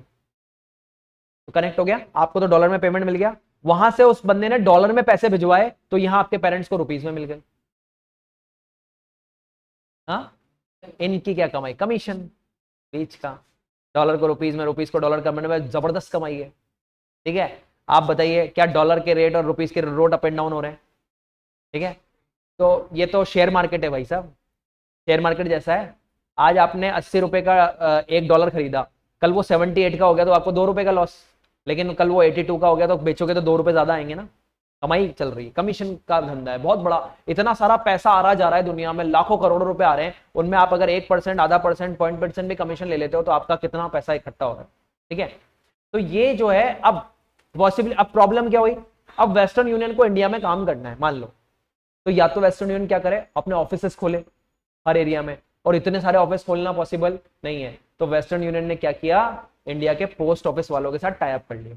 तो कनेक्ट हो गया, आपको तो डॉलर में पेमेंट मिल गया। वहां से उस बंदे ने डॉलर में पैसे भिजवाए तो यहां आपके पेरेंट्स को रुपीज में मिल गए। हाँ, इनकी क्या कमाई, कमीशन बीच का, डॉलर को रुपीज में, रुपीज को डॉलर कमाने में जबरदस्त कमाई है, ठीक है। आप बताइए क्या डॉलर के रेट और रुपीज के रेट अप एंड डाउन हो रहे हैं, ठीक है। तो ये तो शेयर मार्केट है भाई साहब, शेयर मार्केट जैसा है। आज आपने 80 रुपए का 1 डॉलर खरीदा, कल वो 78 का हो गया तो आपको 2 रुपए का लॉस, लेकिन कल वो 82 का हो गया तो बेचोगे तो 2 रुपए ज्यादा आएंगे ना। कमाई चल रही है, कमीशन का धंधा है बहुत बड़ा। इतना सारा पैसा आ रहा जा रहा है दुनिया में, लाखों करोड़ों रुपए आ रहे हैं, उनमें आप अगर 1%, आधा परसेंट, 0.1% भी कमीशन ले लेते हो तो आपका कितना पैसा इकट्ठा हो रहा है, ठीक है। तो ये जो है अब पॉसिबली, अब प्रॉब्लम क्या हुई, अब वेस्टर्न यूनियन को इंडिया में काम करना है मान लो, तो या तो वेस्टर्न यूनियन क्या करे, अपने ऑफिसेस खोले हर एरिया में, और इतने सारे ऑफिस खोलना पॉसिबल नहीं है, तो वेस्टर्न यूनियन ने क्या किया, इंडिया के पोस्ट ऑफिस वालों के साथ टाई अप कर लिया।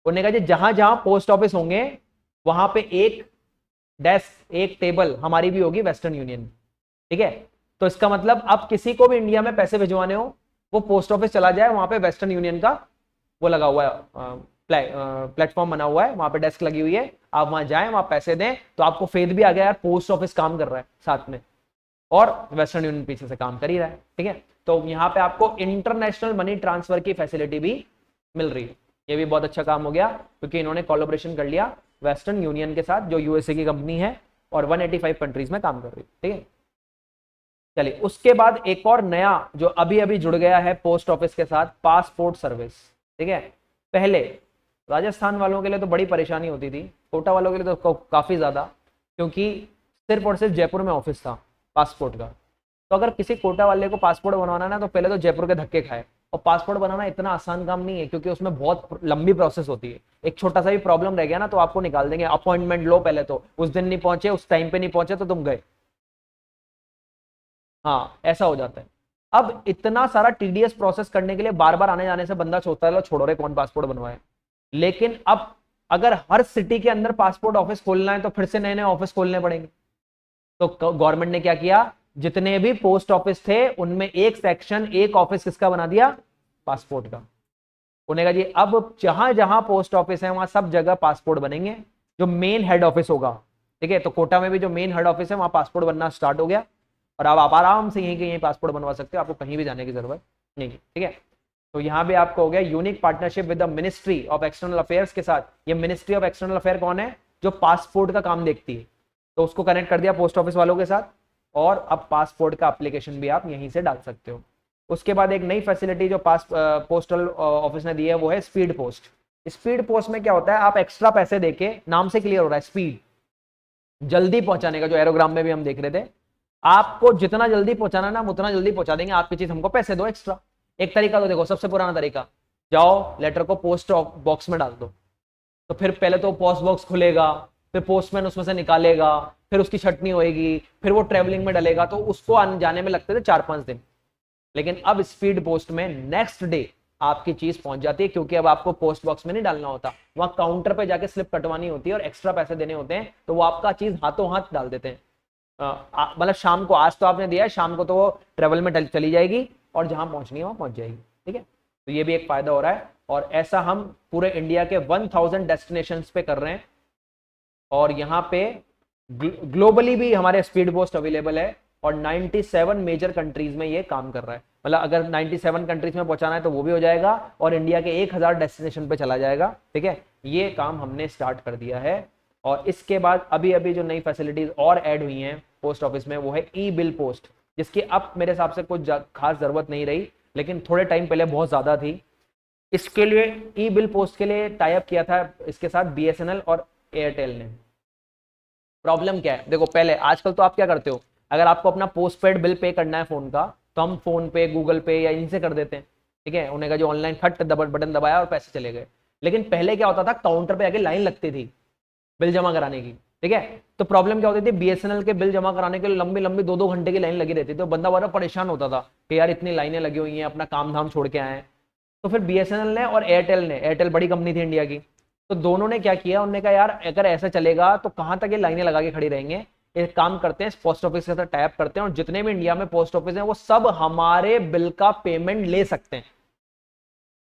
उन्होंने कहा जहां जहां पोस्ट ऑफिस होंगे वहां पे एक डेस्क, एक टेबल हमारी भी होगी वेस्टर्न यूनियन, ठीक है। तो इसका मतलब अब किसी को भी इंडिया में पैसे भिजवाने हो, वो पोस्ट ऑफिस चला जाए, वहां पे वेस्टर्न यूनियन का वो लगा हुआ है, प्लेटफॉर्म बना हुआ है, वहां पे डेस्क लगी हुई है, आप वहां जाएं, वहां पैसे दें, तो आपको फेद भी आ गया यार, पोस्ट ऑफिस काम कर रहा है साथ में, और वेस्टर्न यूनियन पीछे से काम कर ही रहा है, ठीक है। तो यहाँ पे आपको इंटरनेशनल मनी ट्रांसफर की फैसिलिटी भी मिल रही है। ये भी बहुत अच्छा काम हो गया क्योंकि इन्होंने कोलैबोरेशन कर लिया वेस्टर्न यूनियन के साथ, जो यूएसए की कंपनी है और 185 कंट्रीज में काम कर रही है, ठीक है। चलिए, उसके बाद एक और नया जो अभी अभी जुड़ गया है पोस्ट ऑफिस के साथ, पासपोर्ट सर्विस, ठीक है। पहले राजस्थान वालों के लिए तो बड़ी परेशानी होती थी, कोटा वालों के लिए तो काफी ज्यादा, क्योंकि सिर्फ और सिर्फ जयपुर में ऑफिस था पासपोर्ट का। तो अगर किसी कोटा वाले को पासपोर्ट बनवाना ना, तो पहले तो जयपुर के धक्के खाए, और पासपोर्ट बनाना इतना आसान काम नहीं है क्योंकि उसमें बहुत लंबी प्रोसेस होती है। एक छोटा सा भी प्रॉब्लम रह गया ना तो आपको निकाल देंगे, अपॉइंटमेंट लो पहले, तो उस दिन नहीं पहुंचे, उस टाइम पे नहीं पहुंचे तो तुम गए, हाँ ऐसा हो जाता है। अब इतना सारा टीडीएस प्रोसेस करने के लिए बार बार आने जाने से बंदा सोचता है लो छोड़ो रे कौन पासपोर्ट बनवाए। लेकिन अब अगर हर सिटी के अंदर पासपोर्ट ऑफिस खोलना है तो फिर से नए नए ऑफिस खोलने पड़ेंगे। तो गवर्नमेंट ने क्या किया, जितने भी पोस्ट ऑफिस थे उनमें एक सेक्शन, एक ऑफिस किसका बना दिया, पासपोर्ट का। उन्हें कहा जी अब जहां जहां पोस्ट ऑफिस है वहां सब जगह पासपोर्ट बनेंगे, जो मेन हेड ऑफिस होगा, ठीक है। तो कोटा में भी जो मेन हेड ऑफिस है वहां पासपोर्ट बनना स्टार्ट हो गया, और अब आप आराम से यहीं के यहीं पासपोर्ट बनवा सकते हो, आपको कहीं भी जाने की जरूरत नहीं है, ठीक है। तो यहाँ भी आपको हो गया unique partnership with the ministry of external affairs के साथ। ये मिनिस्ट्री ऑफ एक्सटर्नल अफेयर कौन है, जो पासपोर्ट का काम देखती है, तो उसको कनेक्ट कर दिया पोस्ट ऑफिस वालों के साथ, और अब पासपोर्ट का एप्लीकेशन भी आप यहीं से डाल सकते हो। उसके बाद एक नई फैसिलिटी जो पोस्टल ऑफिस ने दी है वो है स्पीड पोस्ट। स्पीड पोस्ट में क्या होता है, आप एक्स्ट्रा पैसे देके, नाम से क्लियर हो रहा है स्पीड, जल्दी पहुंचाने का, जो एरोग्राम में भी हम देख रहे थे, आपको जितना जल्दी पहुंचाना ना हम उतना जल्दी पहुंचा देंगे, आपकी चीज हमको पैसे दो एक्स्ट्रा। एक तरीका तो देखो, सबसे पुराना तरीका, जाओ लेटर को पोस्ट बॉक्स में डाल दो, तो फिर पहले तो पोस्ट बॉक्स खुलेगा, फिर पोस्टमैन उसमें से निकालेगा, फिर उसकी छटनी होएगी, फिर वो ट्रेवलिंग में डलेगा, तो उसको आने जाने में लगते थे 4-5 दिन। लेकिन अब स्पीड पोस्ट में नेक्स्ट डे आपकी चीज पहुंच जाती है, क्योंकि अब आपको पोस्ट बॉक्स में नहीं डालना होता, वहां काउंटर पे जाके स्लिप कटवानी होती है और एक्स्ट्रा पैसे देने होते हैं, तो वो आपका चीज हाथों हाथ डाल देते हैं। मतलब शाम को, आज तो आपने दिया है, शाम को तो वो ट्रेवल में चली जाएगी और जहां पहुंचनी है वहां पहुंच जाएगी। ठीक है, तो ये भी एक फायदा हो रहा है, और ऐसा हम पूरे इंडिया के 1000 डेस्टिनेशंस पे कर रहे हैं, और यहाँ पे ग्लोबली भी हमारे स्पीड पोस्ट अवेलेबल है, और 97 मेजर कंट्रीज में ये काम कर रहा है। मतलब अगर 97 कंट्रीज में पहुंचाना है तो वो भी हो जाएगा, और इंडिया के 1000 डेस्टिनेशन पे चला जाएगा। ठीक है, ये काम हमने स्टार्ट कर दिया है। और इसके बाद अभी अभी जो नई फैसिलिटीज और ऐड हुई हैं पोस्ट ऑफिस में, वो है ई बिल पोस्ट, जिसकी अब मेरे हिसाब से कुछ खास जरूरत नहीं रही, लेकिन थोड़े टाइम पहले बहुत ज्यादा थी। इसके लिए ई बिल पोस्ट के लिए टाई अप किया था इसके साथ बीएसएनएल और एयरटेल ने। प्रॉब्लम क्या है, देखो पहले, आजकल तो आप क्या करते हो, अगर आपको अपना पोस्ट पेड बिल पे करना है फोन का, तो हम फोन पे, गूगल पे या इनसे कर देते हैं। ठीक है, उन्हें का जो ऑनलाइन खट बटन दबाया और पैसे चले गए। लेकिन पहले क्या होता था, काउंटर पे आके लाइन लगती थी बिल जमा कराने की। ठीक है, तो प्रॉब्लम क्या होती थी, बीएसएनएल के बिल जमा कराने के लिए लंबी लंबी 2-2 घंटे की लाइन लगी रहती थी, तो बंदा बड़ा परेशान होता था कि यार इतनी लाइनें लगी हुई हैं, अपना काम धाम छोड़ के आए हैं। तो फिर बीएसएनएल ने और एयरटेल ने, एयरटेल बड़ी कंपनी थी इंडिया की, तो दोनों ने क्या किया, उन्होंने कहा यार अगर ऐसा चलेगा तो कहां तक ये लाइनें लगा के खड़ी रहेंगे, एक काम करते हैं, पोस्ट ऑफिस के साथ टाई अप करते हैं, और जितने भी इंडिया में पोस्ट ऑफिस हैं वो सब हमारे बिल का पेमेंट ले सकते हैं।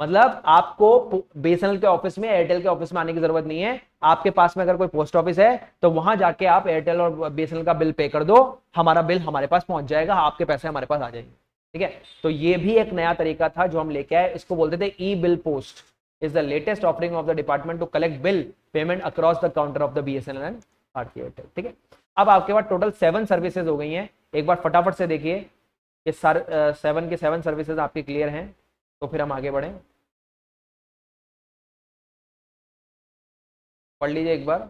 मतलब आपको बीएसएनएल के ऑफिस में, एयरटेल के ऑफिस में आने की जरूरत नहीं है। आपके पास में अगर कोई पोस्ट ऑफिस है तो वहां जाके आप एयरटेल और बीएसएनएल का बिल पे कर दो, हमारा बिल हमारे पास पहुंच जाएगा, आपके पैसे हमारे पास आ जाएंगे। ठीक है, तो ये भी एक नया तरीका था जो हम लेके आए, इसको बोलते थे E bill post. Is the latest offering of the department to collect bill payment across the counter of the BSNL and Bhartiya Airtel. ठीक है, अब आपके पास टोटल 7 सर्विसेज हो गई हैं। एक बार फटाफट से देखिए ये 7 के 7 सर्विसेज आपकी क्लियर हैं, तो फिर हम आगे बढ़ें। पढ़ लीजिए एक बार।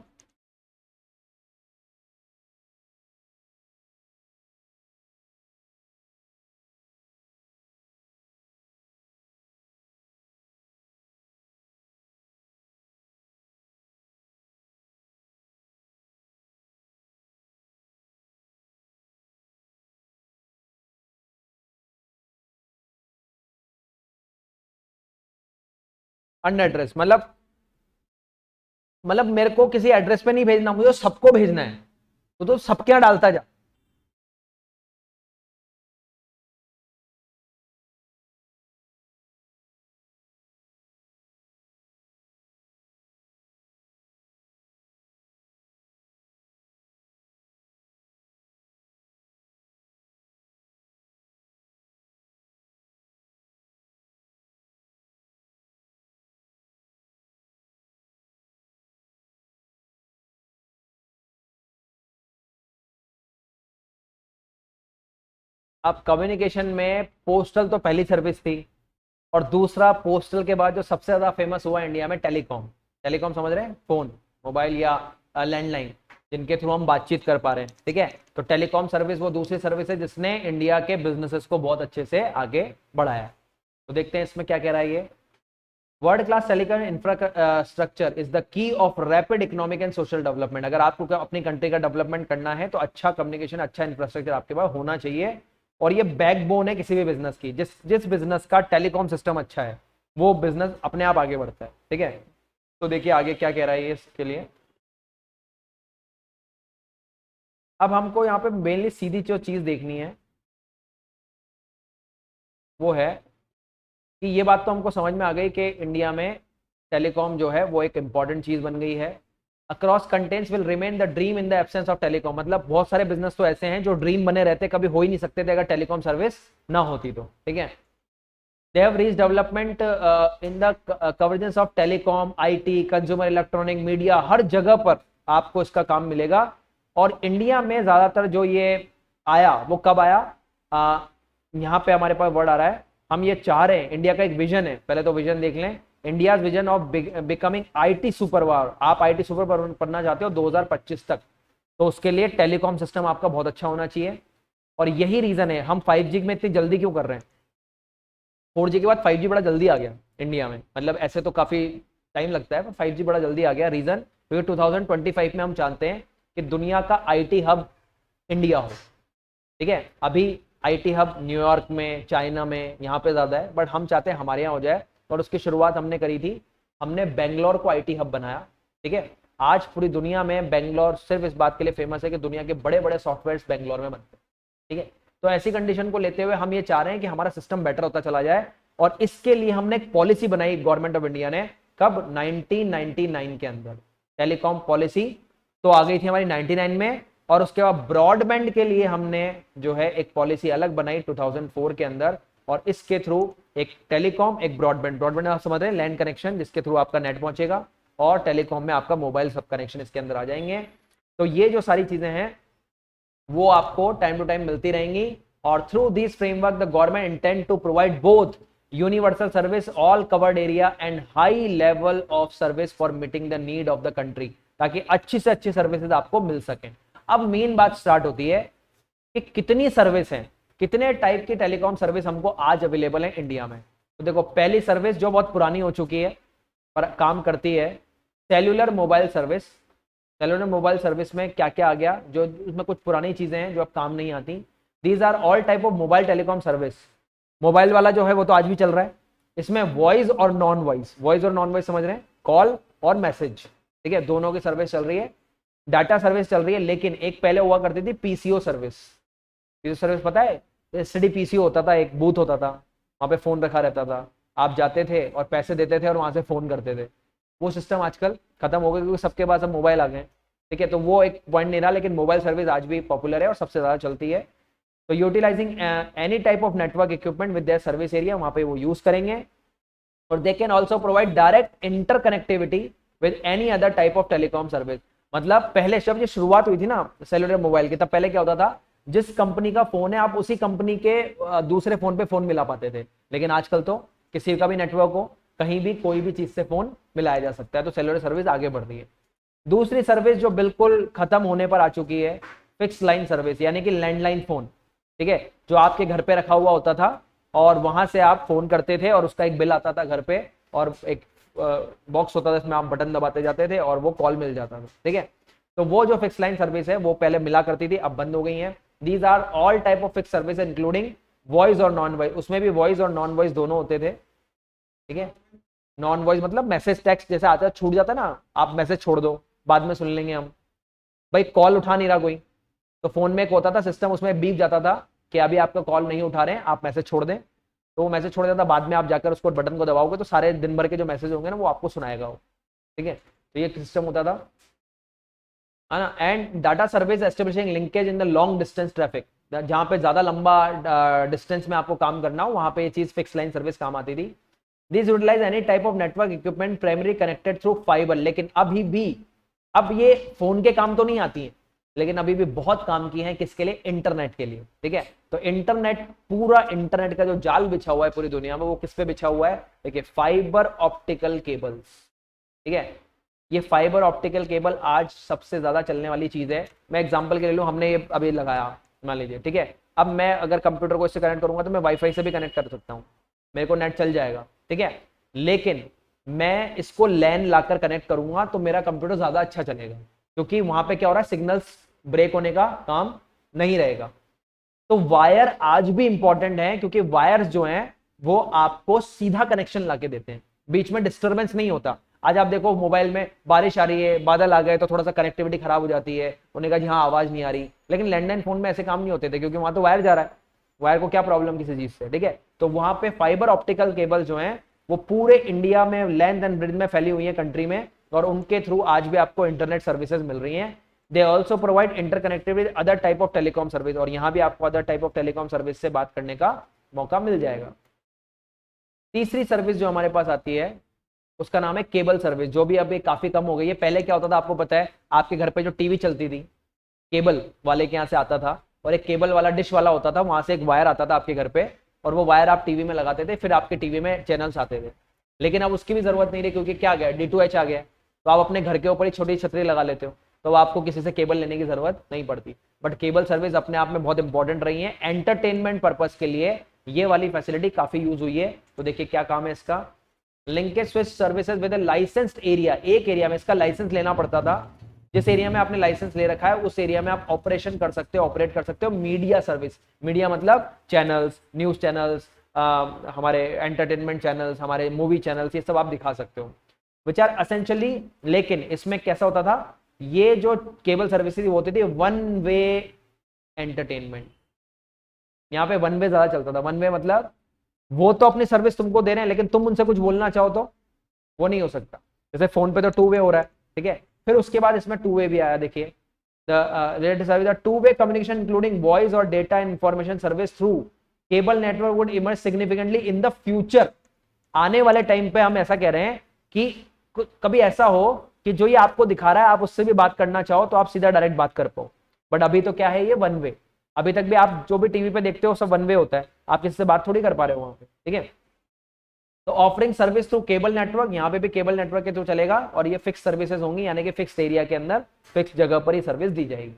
अन्य एड्रेस मतलब मेरे को किसी एड्रेस पे नहीं भेजना, मुझे सबको भेजना है, तो सबके यहाँ डालता जा। अब कम्युनिकेशन में पोस्टल तो पहली सर्विस थी, और दूसरा पोस्टल के बाद जो सबसे ज्यादा फेमस हुआ इंडिया में, टेलीकॉम। टेलीकॉम समझ रहे हैं, फोन, मोबाइल या लैंडलाइन, जिनके थ्रू हम बातचीत कर पा रहे हैं। ठीक है, तो टेलीकॉम सर्विस वो दूसरी सर्विस है जिसने इंडिया के बिजनेसेस को बहुत अच्छे से आगे बढ़ाया है। तो देखते हैं इसमें क्या कह रहा है ये। World class telecom infrastructure is the key of rapid economic and social development. अगर आपको अपनी कंट्री का डेवलपमेंट करना है तो अच्छा कम्युनिकेशन, अच्छा इंफ्रास्ट्रक्चर आपके पास होना चाहिए, और ये बैकबोन है किसी भी बिजनेस की। जिस बिजनेस का टेलीकॉम सिस्टम अच्छा है वो बिजनेस अपने आप आगे बढ़ता है। ठीक है, तो देखिए आगे क्या कह रहा है ये इसके लिए। अब हमको यहाँ पे मेनली सीधी जो चीज देखनी है वो है कि ये बात तो हमको समझ में आ गई कि इंडिया में टेलीकॉम जो है वो एक इंपॉर्टेंट चीज बन गई है। Across contents will remain the dream in the absence of telecom. मतलब बहुत सारे बिजनेस तो ऐसे हैं जो ड्रीम बने रहते, कभी हो ही नहीं सकते थे अगर टेलीकॉम सर्विस ना होती तो। ठीक है, they have reach development in the coverages of telecom, IT, consumer electronic, media, हर जगह पर आपको इसका काम मिलेगा। और इंडिया में ज्यादातर जो ये आया वो कब आया, यहाँ पे हमारे पास वर्ड आ रहा है, हम ये चाह रहे हैं, इंडिया का एक विजन है, पहले तो विजन देख लें, India vision of becoming IT super power. आप आईटी सुपर पावर बनना चाहते हो 2025 तक, तो उसके लिए टेलीकॉम सिस्टम आपका बहुत अच्छा होना चाहिए। और यही रीजन है हम 5G में इतनी जल्दी क्यों कर रहे हैं। 4G के बाद 5G बड़ा जल्दी आ गया इंडिया में, मतलब ऐसे तो काफी टाइम लगता है पर 5G बड़ा जल्दी आ गया। रीजन क्योंकि 2025 में हम चाहते हैं कि दुनिया का आईटी हब इंडिया हो। ठीक है, अभी आईटी हब न्यूयॉर्क में, चाइना में, यहाँ पे ज्यादा है, बट हम चाहते हैं हमारे यहाँ हो जाए। और उसकी शुरुआत हमने करी थी, हमने बेंगलोर को आईटी हब बनाया। ठीक है, आज पूरी दुनिया में बेंगलोर सिर्फ इस बात के लिए फेमस है कि दुनिया के बड़े बड़े सॉफ्टवेयर बेंगलोर में बनते हैं। ठीक है, तो ऐसी कंडीशन को लेते हुए हम ये चाह रहे हैं कि हमारा सिस्टम बेटर होता चला जाए। और इसके लिए हमने एक पॉलिसी बनाई गवर्नमेंट ऑफ इंडिया ने, कब, 1999 के अंदर टेलीकॉम पॉलिसी तो आ गई थी हमारी 99 में। और उसके बाद ब्रॉडबैंड के लिए हमने जो है एक पॉलिसी अलग बनाई 2004 के अंदर। और इसके थ्रू एक टेलीकॉम, एक ब्रॉडबैंड, ब्रॉडबैंड आप समझ रहे हैं, लैंड कनेक्शन जिसके थ्रू आपका नेट पहुंचेगा, और टेलीकॉम में आपका मोबाइल सब कनेक्शन इसके अंदर आ जाएंगे। तो ये जो सारी चीजें हैं वो आपको टाइम टू टाइम मिलती रहेंगी। और through this framework the government intend to provide both universal service, all covered area and high level of service for meeting the need of the country, ताकि अच्छी से अच्छी सर्विसेज आपको मिल सकें। अब मेन बात स्टार्ट होती है कि कितनी सर्विस है, कितने टाइप की टेलीकॉम सर्विस हमको आज अवेलेबल है इंडिया में। तो देखो, पहली सर्विस जो बहुत पुरानी हो चुकी है पर काम करती है, cellular mobile service. Cellular mobile service में क्या क्या आ गया, जो उसमें कुछ पुरानी चीजें हैं जो अब काम नहीं आती। These are all type of mobile telecom service. Mobile वाला जो है वो तो आज भी चल रहा है। इसमें वॉइस और नॉन वॉइस, वॉइस और नॉन वॉइस समझ रहे हैं, कॉल और मैसेज, ठीक है, दोनों की सर्विस चल रही है। डाटा सर्विस चल रही है। लेकिन एक पहले हुआ करती थी पीसीओ सर्विस। पीसीओ सर्विस पता है, एसटीडी पीसीओ होता था, एक बूथ होता था, वहां पे फोन रखा रहता था, आप जाते थे और पैसे देते थे और वहां से फोन करते थे। वो सिस्टम आजकल खत्म हो गया क्योंकि सबके पास अब मोबाइल आ गए। ठीक है, तो वो एक पॉइंट नहीं रहा, लेकिन मोबाइल सर्विस आज भी पॉपुलर है और सबसे ज्यादा चलती है। तो utilising any type of network equipment with their service area, वहां पे वो यूज करेंगे। और they can also provide direct interconnectivity with any other type of telecom service. मतलब पहले जब ये शुरुआत हुई थी ना सेलुलर मोबाइल की, तब पहले क्या होता था, जिस कंपनी का फोन है आप उसी कंपनी के दूसरे फोन पे फोन मिला पाते थे। लेकिन आजकल तो किसी का भी नेटवर्क हो, कहीं भी कोई भी चीज से फोन मिलाया जा सकता है। तो सेलुलर सर्विस आगे बढ़ रही है। दूसरी सर्विस जो बिल्कुल खत्म होने पर आ चुकी है, फिक्स लाइन सर्विस, यानी कि लैंडलाइन फोन। ठीक है, जो आपके घर पे रखा हुआ होता था और वहां से आप फोन करते थे और उसका एक बिल आता था घर पे, और एक बॉक्स होता था जिसमें आप बटन दबाते जाते थे और वो कॉल मिल जाता था। ठीक है, तो वो जो फिक्स लाइन सर्विस है वो पहले मिला करती थी, अब बंद हो गई है। These are all type of fix service including voice और नॉन वॉइस। उसमें भी वॉइस और नॉन वॉइस दोनों होते थे। ठीक है, नॉन वॉइस मतलब मैसेज टेक्स्ट जैसे आता है, छूट जाता है ना, आप मैसेज छोड़ दो बाद में सुन लेंगे हम। भाई कॉल उठा नहीं रहा कोई, तो फोन में एक होता था सिस्टम, उसमें बीप जाता था कि अभी आपका कॉल नहीं उठा रहे हैं, आप मैसेज छोड़ दें। तो वो मैसेज छोड़ देता, बाद में आप जाकर उसको बटन को दबाओगे तो सारे दिन भर के जो मैसेज होंगे ना वो आपको सुनाएगा वो। ठीक है, तो ये सिस्टम होता था, है ना। And data service establishing linkage in the long distance traffic, जहां पे ज्यादा लंबा डिस्टेंस में आपको काम करना हो वहां पे ये चीज फिक्स लाइन सर्विस काम आती थी। This utilise any type of network equipment primary connected through fibre. लेकिन अभी भी, अब ये फोन के काम तो नहीं आती है, लेकिन अभी भी बहुत काम की है, किसके लिए, इंटरनेट के लिए। ठीक है, तो इंटरनेट, पूरा इंटरनेट का जो जाल बिछा हुआ है पूरी दुनिया में वो किस पे बिछा हुआ है, देखिए, फाइबर ऑप्टिकल केबल्स। ठीक है, ये फाइबर ऑप्टिकल केबल आज सबसे ज्यादा चलने वाली चीज है। मैं एग्जांपल के लिए लूं, हमने ये अभी लगाया मान लीजिए। ठीक है, अब मैं अगर कंप्यूटर को इससे कनेक्ट करूंगा तो मैं वाईफाई से भी कनेक्ट कर सकता हूं, मेरे को नेट चल जाएगा। ठीक है, लेकिन मैं इसको लैन लाकर कनेक्ट करूंगा तो मेरा कंप्यूटर ज्यादा अच्छा चलेगा, क्योंकि वहां पे क्या हो रहा है, सिग्नल्स ब्रेक होने का काम नहीं रहेगा। तो वायर आज भी इंपॉर्टेंट है, क्योंकि वायर्स जो हैं वो आपको सीधा कनेक्शन लाके देते हैं, बीच में डिस्टर्बेंस नहीं होता। आज आप देखो मोबाइल में बारिश आ रही है, बादल आ गए तो थोड़ा सा कनेक्टिविटी खराब हो जाती है, उन्होंने कहा जी हाँ आवाज नहीं आ रही। लेकिन लैंडलाइन फोन में ऐसे काम नहीं होते थे, क्योंकि वहां तो वायर जा रहा है, वायर को क्या प्रॉब्लम किसी चीज से। ठीक है, तो वहां पे फाइबर ऑप्टिकल केबल जो है वो पूरे इंडिया में लेंथ एंड ब्रेड्थ में फैली हुई है कंट्री में, और उनके थ्रू आज भी आपको इंटरनेट सर्विसेज मिल रही हैं। They also provide interconnectivity with other type of telecom service, और यहाँ भी आपको other type of telecom service से बात करने का मौका मिल जाएगा। तीसरी सर्विस जो हमारे पास आती है उसका नाम है केबल सर्विस, जो भी अभी काफी कम हो गई है। पहले क्या होता था आपको पता है, आपके घर पे जो टीवी चलती थी केबल वाले के यहाँ से आता था, और एक केबल वाला डिश वाला होता था, वहां से एक वायर आता था आपके घर पे, और वो वायर आप टीवी में लगाते थे, फिर आपके टीवी में चैनल्स आते थे। लेकिन अब उसकी भी जरूरत नहीं रही, क्योंकि क्या आ गया, D2H आ गया, तो आप अपने घर के ऊपर ही छोटी छतरी लगा लेते हो। तो आपको किसी से केबल लेने की जरूरत नहीं पड़ती। बट केबल सर्विस अपने आप में बहुत इंपॉर्टेंट रही है एंटरटेनमेंट पर्पस के लिए, ये वाली फैसिलिटी काफी यूज हुई है। तो देखिए क्या काम है इसका, linkage switch services with licensed area, एक एरिया में इसका लाइसेंस लेना पड़ता था, जिस एरिया में आपने लाइसेंस ले रखा है उस एरिया में आप ऑपरेशन कर सकते हो, ऑपरेट कर सकते हो मीडिया सर्विस। मीडिया मतलब चैनल्स, न्यूज चैनल्स, हमारे एंटरटेनमेंट चैनल्स, हमारे मूवी चैनल्स, ये सब आप दिखा सकते हो विच आर एसेंशियली। लेकिन इसमें कैसा होता था, ये जो केबल सर्विसेज होती थी वन वे एंटरटेनमेंट, यहाँ पे वन वे ज्यादा चलता था। वन वे मतलब वो तो अपनी सर्विस तुमको दे रहे हैं, लेकिन तुम उनसे कुछ बोलना चाहो तो वो नहीं हो सकता। जैसे फोन पे तो टू वे हो रहा है, ठीक है। फिर उसके बाद इसमें टू वे भी आया, देखिए the two way communication including voice और data information service through cable network would emerge significantly in the future. आने वाले टाइम पे हम ऐसा कह रहे हैं कि कभी ऐसा हो कि जो ये आपको दिखा रहा है आप उससे भी बात करना चाहो तो आप सीधा डायरेक्ट बात कर पाओ। बट अभी तो क्या है, ये वन वे। अभी तक भी आप जो भी टीवी पे देखते हो सब वन वे होता है, आप किसी से बात थोड़ी कर पा रहे हो वहां पे, ठीक है। तो offering service through cable network, यहाँ पे भी केबल नेटवर्क के थ्रू चलेगा और ये फिक्स सर्विसेज होंगी, यानी कि फिक्स एरिया के अंदर फिक्स जगह पर ही सर्विस दी जाएगी।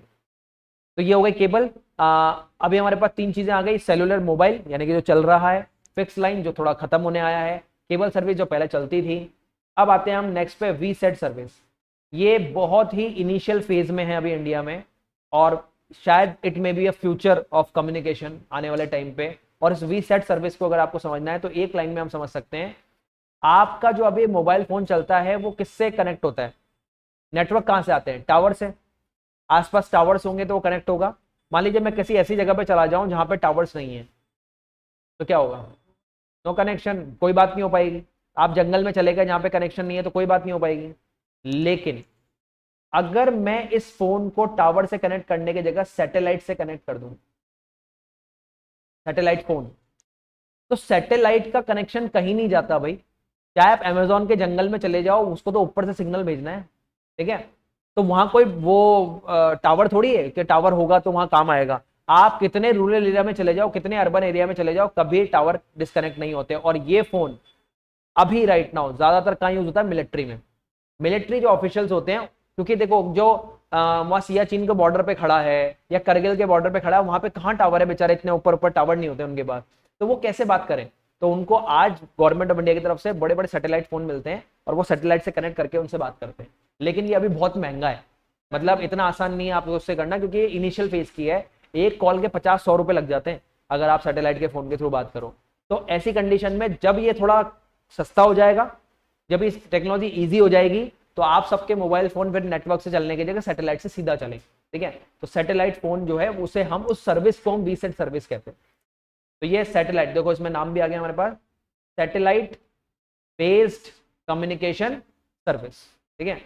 तो ये हो गई केबल। अभी हमारे पास तीन चीजें आ गई, सेलुलर मोबाइल यानी कि जो चल रहा है, फिक्स लाइन जो थोड़ा खत्म होने आया है, केबल सर्विस जो पहले चलती थी। अब आते हैं हम नेक्स्ट पे, वी सेट सर्विस। ये बहुत ही इनिशियल फेज में है अभी इंडिया में, और शायद it may be a future of communication आने वाले टाइम पे। और इस वी सेट सर्विस को अगर आपको समझना है तो एक लाइन में हम समझ सकते हैं, आपका जो अभी मोबाइल फोन चलता है वो किससे कनेक्ट होता है, नेटवर्क कहां से आते हैं, टावर से। आसपास टावर्स होंगे तो वो कनेक्ट होगा। मान लीजिए मैं किसी ऐसी जगह पे चला जाऊं जहां पे टावर्स नहीं है, तो क्या होगा, नो कनेक्शन, कोई बात नहीं हो पाएगी। आप जंगल में चले गए जहां पे कनेक्शन नहीं है तो कोई बात नहीं हो पाएगी। लेकिन अगर मैं इस फोन को टावर से कनेक्ट करने की जगह सैटेलाइट से कनेक्ट कर दूं, सैटेलाइट फोन, तो सैटेलाइट का कनेक्शन कहीं नहीं जाता भाई। चाहे आप अमेजोन के जंगल में चले जाओ, उसको तो ऊपर से सिग्नल भेजना है, ठीक है। तो वहां कोई वो टावर थोड़ी है कि टावर होगा तो वहां काम आएगा। आप कितने रूरल एरिया में चले जाओ, कितने अर्बन एरिया में चले जाओ, कभी टावर डिस्कनेक्ट नहीं होते। और ये फोन अभी राइट नाउ ज्यादातर कहाँ यूज होता है, मिलिट्री में। मिलिट्री जो ऑफिशियल्स होते हैं, क्योंकि देखो जो वहां सियाचिन के बॉर्डर पे खड़ा है या करगिल के बॉर्डर पे खड़ा है, वहां पे कहाँ टावर है, बेचारे इतने ऊपर ऊपर टावर नहीं होते उनके पास, तो वो कैसे बात करें। तो उनको आज गवर्नमेंट ऑफ इंडिया की तरफ से बड़े बड़े सैटेलाइट फोन मिलते हैं और वो सैटेलाइट से कनेक्ट करके उनसे बात करते हैं। लेकिन ये अभी बहुत महंगा है, मतलब इतना आसान नहीं है आप उससे करना, क्योंकि ये इनिशियल फेज की है। एक कॉल के 50-100 रुपए लग जाते हैं अगर आप सैटेलाइट के फोन के थ्रू बात करो। तो ऐसी कंडीशन में जब ये थोड़ा सस्ता हो जाएगा, जब इस टेक्नोलॉजी ईजी हो जाएगी, तो आप सबके मोबाइल फोन फिर नेटवर्क से चलने की जगह सैटेलाइट से सीधा चले, ठीक है। तो सैटेलाइट फोन जो है उसे हम, उस सर्विस को हम वीसेट सर्विस कहते हैं। तो ये सैटेलाइट, देखो इसमें नाम भी आ गया हमारे पास, सैटेलाइट बेस्ड कम्युनिकेशन सर्विस, ठीक है।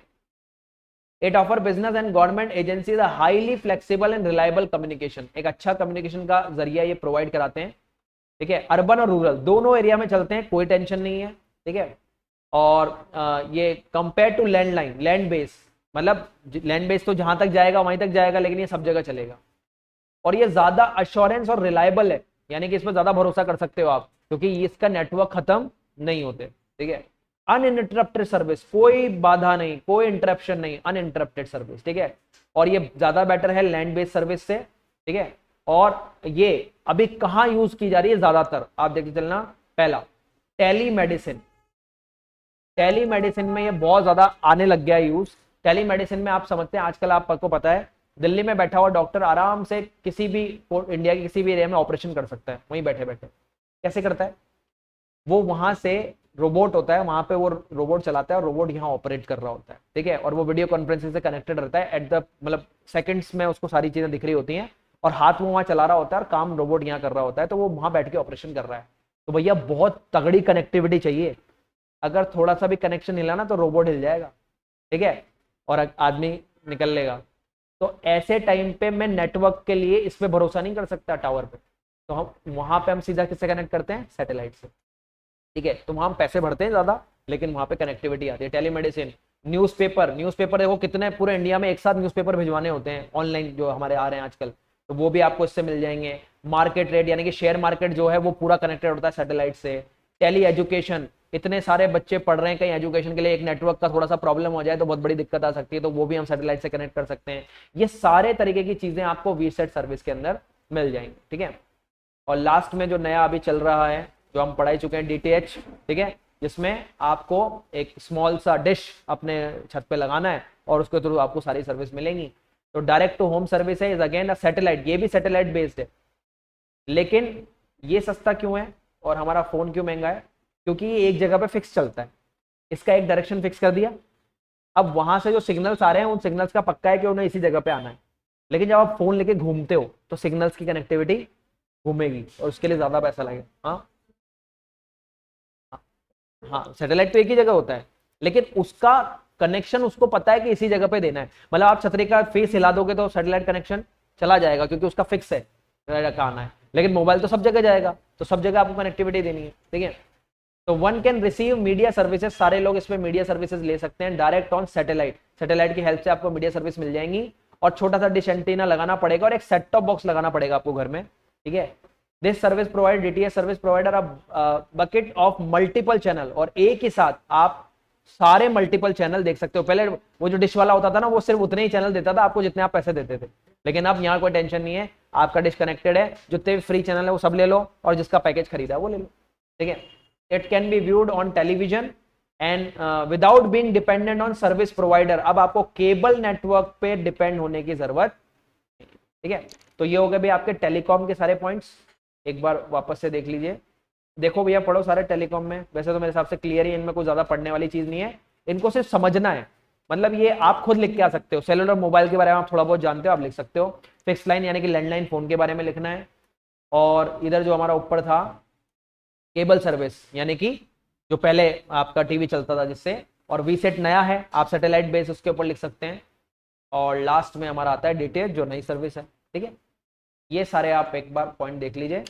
It offer business and government agencies highly flexible and reliable communication, एक अच्छा कम्युनिकेशन का जरिया ये प्रोवाइड कराते हैं, ठीक है। अर्बन और रूरल दोनों एरिया में चलते हैं, कोई टेंशन नहीं है, ठीक है। और ये compare to landline, land base, मतलब लैंड बेस तो जहां तक जाएगा वहीं तक जाएगा, लेकिन ये सब जगह चलेगा। और ये ज्यादा अश्योरेंस और रिलायबल है, यानी कि इस पर ज्यादा भरोसा कर सकते हो आप, क्योंकि इसका नेटवर्क खत्म नहीं होते, ठीक है। अनइंटरप्टेड सर्विस, कोई बाधा नहीं, कोई इंटरप्शन नहीं, अनइंटरप्टेड सर्विस, ठीक है। और ये ज्यादा बेटर है लैंड बेस्ड सर्विस से, ठीक है। और ये अभी कहां यूज की जा रही है ज्यादातर, आप देखते चलना। पहला, टेली मेडिसिन। टेली मेडिसिन में ये बहुत ज्यादा आने लग गया यूज। टेली मेडिसिन में आप समझते हैं, आजकल आपको पता है दिल्ली में बैठा हुआ डॉक्टर आराम से किसी भी इंडिया के किसी भी एरिया में ऑपरेशन कर सकता है वहीं बैठे बैठे। कैसे करता है, वो वहां से रोबोट होता है, वहां पे वो रोबोट चलाता है और रोबोट यहाँ ऑपरेट कर रहा होता है, ठीक है। और वो वीडियो कॉन्फ्रेंसिंग से कनेक्टेड रहता है, एट द मतलब सेकंड्स में उसको सारी चीजें दिख रही होती हैं, और हाथ वो वहां चला रहा होता है और काम रोबोट यहाँ कर रहा होता है, तो वो वहां बैठ के ऑपरेशन कर रहा है। तो भैया बहुत तगड़ी कनेक्टिविटी चाहिए, अगर थोड़ा सा भी कनेक्शन हिला ना तो रोबोट हिल जाएगा, ठीक है, और आदमी निकल लेगा। तो ऐसे टाइम पे मैं नेटवर्क के लिए इस पे भरोसा नहीं कर सकता टावर पे, तो हम वहां पे हम सीधा किससे कनेक्ट करते हैं, सैटेलाइट से, ठीक है। तो वहां हम पैसे भरते हैं ज्यादा, लेकिन वहां पे कनेक्टिविटी आती है। टेलीमेडिसिन, न्यूज़पेपर, न्यूज़पेपर देखो कितने पूरे इंडिया में एक साथ न्यूज़पेपर भिजवाने होते हैं ऑनलाइन जो हमारे आ रहे हैं आजकल, तो वो भी आपको इससे मिल जाएंगे। मार्केट रेट यानी कि शेयर मार्केट जो है वो पूरा कनेक्टेड होता है सैटेलाइट से। टेली एजुकेशन, इतने सारे बच्चे पढ़ रहे हैं कहीं एजुकेशन के लिए, एक नेटवर्क का थोड़ा सा प्रॉब्लम हो जाए तो बहुत बड़ी दिक्कत आ सकती है, तो वो भी हम सैटेलाइट से कनेक्ट कर सकते हैं। ये सारे तरीके की चीजें आपको वीसेट सर्विस के अंदर मिल जाएंगी, ठीक है। और लास्ट में जो नया अभी चल रहा है, जो हम पढ़ाई चुके हैं, DTH, ठीक है, जिसमें आपको एक स्मॉल सा डिश अपने छत पे लगाना है और उसके थ्रू आपको सारी सर्विस मिलेंगी। तो डायरेक्ट टू होम सर्विस है, इज अगेन अ सैटेलाइट, ये भी सैटेलाइट बेस्ड है। लेकिन ये सस्ता क्यों है और हमारा फोन क्यों महंगा है? क्योंकि ये एक जगह पे फिक्स चलता है, इसका एक डायरेक्शन फिक्स कर दिया, अब वहां से जो सिग्नल्स आ रहे हैं उन सिग्नल्स का पक्का है कि उन्हें इसी जगह पे आना है। लेकिन जब आप फोन लेके घूमते हो तो सिग्नल्स की कनेक्टिविटी घूमेगी और उसके लिए ज्यादा पैसा लगेगा। हाँ हाँ, सैटेलाइट तो एक ही जगह होता है, लेकिन उसका कनेक्शन उसको पता है कि इसी जगह पे देना है। मतलब आप छतरी का फेस हिला दोगे तो सैटेलाइट कनेक्शन चला जाएगा क्योंकि उसका फिक्स है कहाँ आना है। लेकिन मोबाइल तो सब जगह जाएगा, तो सब जगह आपको कनेक्टिविटी देनी है, ठीक है। तो one can receive media services, सारे लोग इसमें मीडिया सर्विसेज ले सकते हैं डायरेक्ट ऑन सैटेलाइट। सैटेलाइट की हेल्प से आपको मीडिया सर्विस मिल जाएंगी और छोटा सा डिश एंटीना लगाना पड़ेगा और एक सेट टॉप बॉक्स लगाना पड़ेगा आपको घर में, ठीक है। This service provide DTH service provider a bucket of multiple channel, और एक ही साथ आप सारे मल्टीपल चैनल देख सकते हो। पहले वो जो डिश वाला होता था ना, वो सिर्फ उतने ही चैनल देता था आपको जितने आप पैसे देते थे, लेकिन अब यहाँ कोई टेंशन नहीं है, आपका डिश कनेक्टेड है, जितने फ्री चैनल है वो सब ले लो और जिसका पैकेज खरीदा वो ले लो, ठीक है। It can be viewed on television and without being dependent on service provider. अब आपको केबल नेटवर्क पे डिपेंड होने की जरूरत, ठीक है। तो ये हो गए भी आपके टेलीकॉम के सारे पॉइंट्स, एक बार वापस से देख लीजिए। देखो भैया, पढ़ो सारे टेलीकॉम में, वैसे तो मेरे हिसाब से क्लियर ही, इनमें कोई ज्यादा पढ़ने वाली चीज नहीं है, इनको सिर्फ समझना है। मतलब ये आप खुद लिख के आ सकते हो, सेलुलर मोबाइल के बारे में आप थोड़ा बहुत जानते हो, आप लिख सकते हो। फिक्स लाइन यानी कि लैंडलाइन फोन के बारे में लिखना है। और इधर जो हमारा ऊपर था केबल सर्विस, यानी कि जो पहले आपका टीवी चलता था जिससे, और वीसेट नया है, आप सैटेलाइट बेस उसके ऊपर लिख सकते हैं। और लास्ट में हमारा आता है DTH जो नई सर्विस है, ठीक है। ये सारे आप एक बार पॉइंट देख लीजिए।